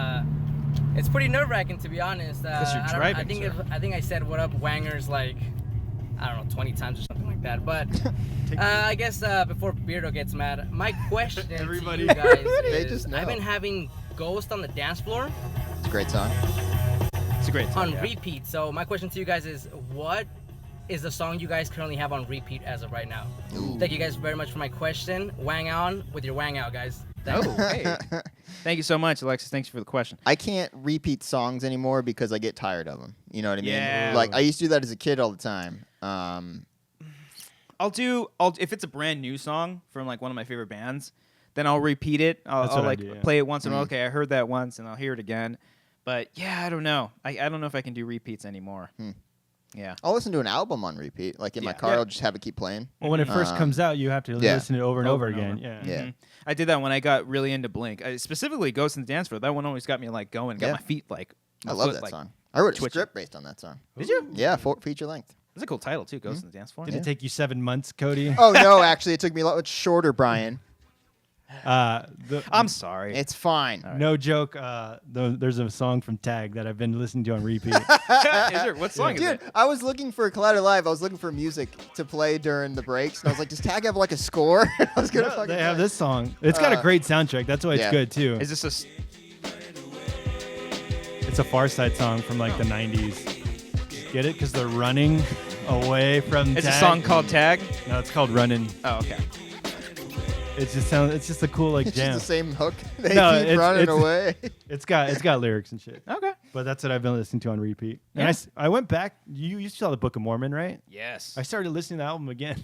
it's pretty nerve-wracking to be honest. 'Cause you're I don't- driving, I sir. think I said "What up, Wangers" like 20 times or something like that. But I guess before Beardo gets mad, my question Everybody- to you guys They is: just know. I've been having Ghost on the Dance Floor It's a great song. It's a great song. on repeat. So my question to you guys is, what is the song you guys currently have on repeat as of right now? Thank you guys very much for my question. Wang on with your wang out, guys. Thanks. Oh, hey. Thank you so much, Alexis. Thanks for the question. I can't repeat songs anymore because I get tired of them. You know what I mean? Yeah. Like I used to do that as a kid all the time. I'll if it's a brand new song from like one of my favorite bands, then I'll repeat it. I'll like play it once and okay, I heard that once and I'll hear it again. But yeah, I don't know. I don't know if I can do repeats anymore. Yeah. I'll listen to an album on repeat. Like in my car, I'll just have it keep playing. Well, when it first comes out, you have to listen to it over and over again. Yeah. Yeah. I did that when I got really into Blink. Specifically Ghost in the Dance Floor. That one always got me like going, got my feet like I love that song. I wrote a twitching. script based on that song. Did you? Yeah, feature length. That's a cool title too, Ghost in the Dance Floor. Did it take you 7 months, Cody? Oh no, actually it took me a lot much shorter, Brian. I'm sorry. It's fine. No joke. There's a song from Tag that I've been listening to on repeat. Is there, what song is Dude, it? I was looking for Collider Live. I was looking for music to play during the breaks, and I was like, "Does Tag have like a score?" I was gonna fucking. They have play. this song. It's got a great soundtrack. That's why it's yeah. good too. Is this It's a Far Side song from like the 90s. Get it? Because they're running away from It's Tag. a song called Tag? No, it's called Running. Oh, okay. It's just a cool like It's jam. just the same hook. They No, keep running it's- away. It's got lyrics and shit. Okay. But that's what I've been listening to on repeat. And I went back. You saw the Book of Mormon, right? Yes. I started listening to the album again.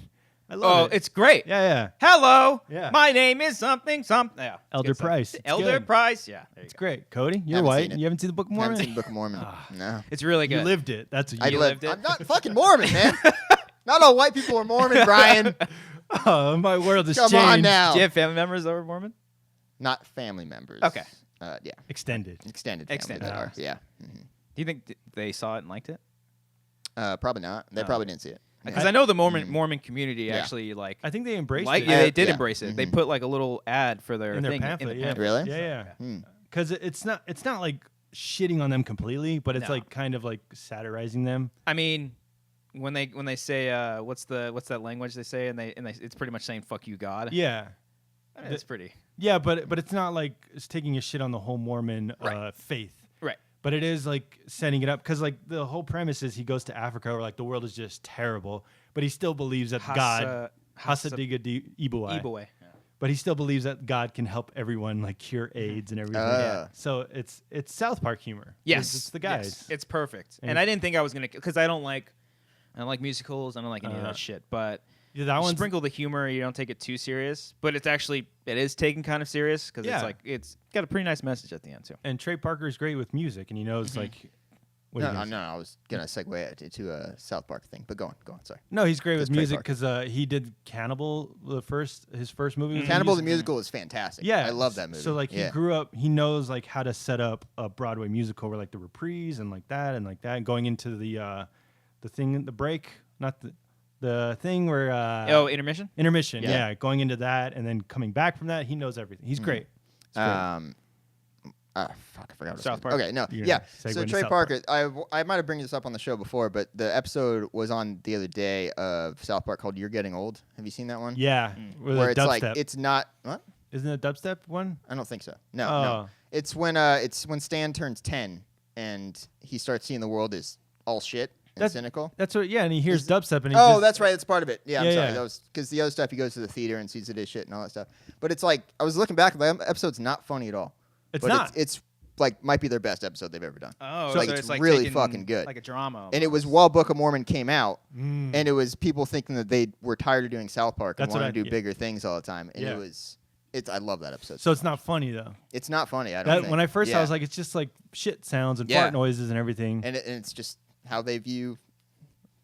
I love it. It's great. Yeah. Hello. Yeah. My name is something. Yeah. Elder Good stuff. Price. It's Elder good. Price. Yeah. There you It's go. great. Cody, you're Haven't white. seen it. You haven't seen the Book of Mormon? Haven't seen Book of Mormon. No. It's really good. You lived it. That's what I you lived it. I'm not fucking Mormon, man. Not all white people are Mormon, Brian. Oh, my world has Come changed. on now. Do you have family members that were Mormon? Not family members. Okay. Yeah. Extended. Extended family Extended. that are. Yeah. Do you think they saw it and liked it? Probably not. They probably didn't see it. Because I know the Mormon community actually like. I think they embraced Like, it. yeah, they did Yeah. embrace it. They put like a little ad for their in their thing pamphlet. in the Yeah. pamphlet. Really? Yeah. Hmm. Because it's not like shitting on them completely, but it's No. like kind of like satirizing them. I mean, when they say what's that language they say and they it's pretty much saying fuck you God. Yeah. I mean, it's pretty. Yeah, but it's not like it's taking a shit on the whole Mormon faith. Right. But it is like setting it up because like the whole premise is he goes to Africa where like the world is just terrible, but he still believes that God Hasadiga Ibuai. Ibuai. Yeah. But he still believes that God can help everyone like cure AIDS and everything. So it's South Park humor. Yes, It's the guys. Yes. It's perfect. And And I didn't think I was gonna because I don't like musicals. I don't like any of that shit. But Yeah, that one's sprinkle the humor. You don't take it too serious. But it is taken kind of serious because Yeah. it's like it's got a pretty nice message at the end too. and Trey Parker's great with music, and he knows like. What are you gonna say? I was gonna segue it to a South Park thing, but go on. Sorry. No, he's great with Trey music Parker. because he did Cannibal his first movie. was Cannibal the music. musical is fantastic. Yeah, I love that movie. So like he grew up, he knows like how to set up a Broadway musical where like the reprise and like that, and going into the thing, the break, not the thing where Intermission. intermission, Yeah. yeah, going into that and then coming back from that, he knows everything. He's great. He's great. Fuck, I forgot. What South I was gonna- Park? Okay, no, You're yeah. gonna segue So into Trey South Parker, I might have bring this up on the show before, but the episode was on the other day of South Park called "You're Getting Old." Have you seen that one? Yeah, with Where the it's dubstep. like it's not what? Isn't it a dubstep one? I don't think so. No, Oh. no. It's when Stan turns 10 and he starts seeing the world as all shit and That's- cynical. That's what. Yeah, and he hears Is- dubstep and he Oh, just, that's right. That's part of it. Yeah, I'm Yeah, sorry. yeah. That was because the other stuff he goes to the theater and sees it as shit and all that stuff. But it's like I was looking back, the episode's not funny at all. It's But not. It's like might be their best episode they've ever done. Oh, So, like, it's really fucking good. like a drama. And it was while Book of Mormon came out, Mm. and it was people thinking that they were tired of doing South Park and That's what wanted to I- do yeah. bigger things all the time. And Yeah. I love that episode. So it's not funny though. It's not funny. I don't That, think. when I first, Yeah. I was like, it's just like shit sounds and Yeah. fart noises and everything. and it's just how they view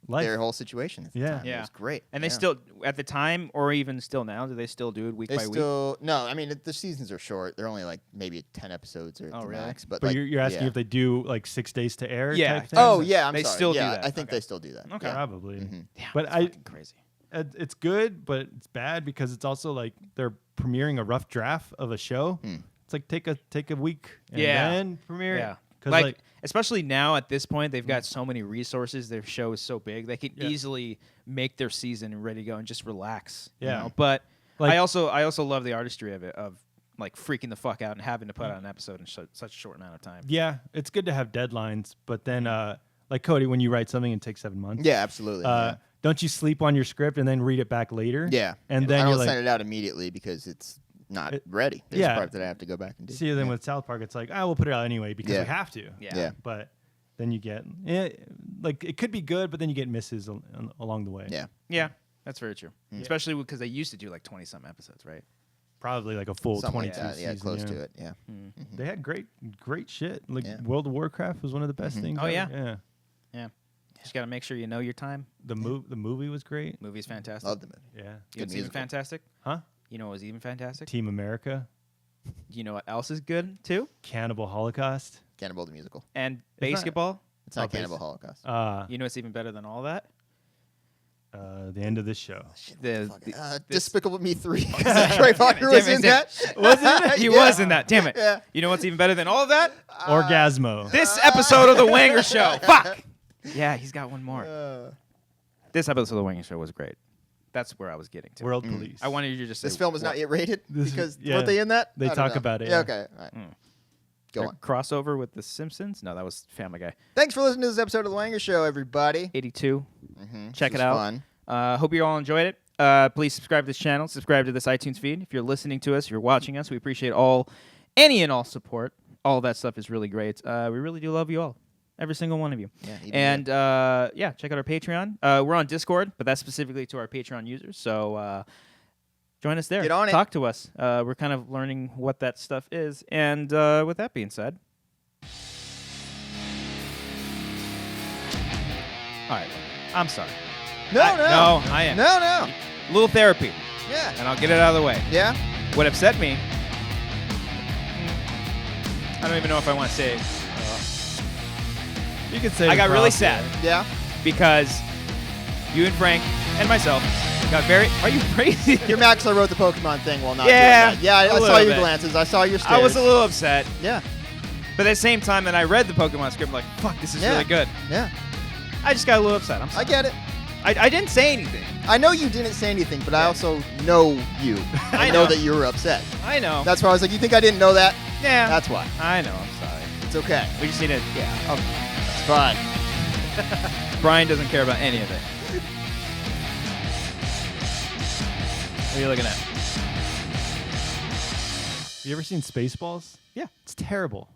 Life. their whole situation at the Yeah. time. Yeah. It was great. And they Yeah. still, at the time, or even still now, do they still do it week They by week? still no. I mean, the seasons are short. They're only like maybe 10 episodes or Oh, the really? max. But But like, you're asking yeah. if they do like 6 days to air. Yeah. Type thing? Oh yeah, I'm They sorry. still do yeah, that. I think Okay. they still do that. Okay. Yeah. Probably. Mhm. Yeah, But it's I- fucking crazy. It's good, but it's bad because it's also like they're premiering a rough draft of a show. It's like take a week and Yeah. then premiere Yeah. it. 'Cause, Like, especially now at this point, they've got so many resources. Their show is so big. They could Yeah. easily make their season ready to go and just relax. you Yeah. know? But Like- I also love the artistry of it, of like freaking the fuck out and having to put out an episode in such a short amount of time. Yeah, it's good to have deadlines, but then like Cody, when you write something, it takes 7 months. Yeah, absolutely. Yeah. Don't you sleep on your script and then read it back later? Yeah. And I then don't you're send like, it out immediately because it's not ready. There's yeah. part that I have to go back and do. see, then with South Park, it's like, we'll put it out anyway because Yeah. we have to. Yeah. But then you get, like, it could be good, but then you get misses along the way. Yeah. Yeah, that's very true. Especially because they used to do like 20-some episodes, right? Probably like a full Something 22 like that. Yeah, season, close to it. Yeah. They had great shit. Like Yeah. World of Warcraft was one of the best things. Oh, ever. yeah. Yeah. Yeah. Just got to make sure you know your time. The movie was great. Movie's fantastic. Love the movie. Yeah. You know Good what's even musical. fantastic? Huh? You know what was even fantastic? Team America, You know what else is good too? Cannibal Holocaust. Cannibal the musical. And It's not- basketball. It's not Oh, Cannibal Holocaust. You know what's even better than all that? The end of this show. This- Despicable Me 3. Troy Parker was in that. Was it? He Yeah. was in that. Damn it. Yeah. You know what's even better than all of that? Orgasmo. This episode of the Wanger Show. Fuck. Yeah, he's got one more. This episode of the Wanger Show was great. That's where I was getting to. World Police. I wanted you to just say This film is not yet rated This is- because yeah. weren't they in that? They I don't talk know. about it, Yeah. yeah. Okay. All right. Go their on. crossover with The Simpsons. No, that was Family Guy. Thanks for listening to this episode of the Wanger Show, everybody. 82. Check This it was out. Fun. Hope you all enjoyed it. Please subscribe to this channel. Subscribe to this iTunes feed. If you're listening to us, if you're watching us, we appreciate any and all support. All of that stuff is really great. We really do love you all. Every single one of you. Yeah, even And check out our Patreon. We're on Discord, but that's specifically to our Patreon users. So join us there. Get on it. Talk to us. We're kind of learning what that stuff is. And with that being said, all right. I'm sorry. No, No, I am. No. A little therapy, Yeah. and I'll get it out of the way. Yeah. What upset me, I don't even know if I want to say it. You could say I got really across sad there. Yeah. because you and Frank and myself got very. Are you crazy? Your Max wrote the Pokemon thing while not Yeah, doing that. Yeah, I a saw little your bit. glances. I saw your stares. I was a little upset, Yeah. but at the same time that I read the Pokemon script, I'm like, fuck, this is Yeah. really good. Yeah. I just got a little upset. I'm I sorry. get it. I didn't say anything. I know you didn't say anything, but I also know you. I I know know. that you were upset. I know. That's why I was like, you think I didn't know that? yeah. That's why. I know. I'm sorry. It's okay. We just need to. Yeah. It's fine. Brian doesn't care about any of it. What are you looking at? You ever seen Spaceballs? Yeah. It's terrible.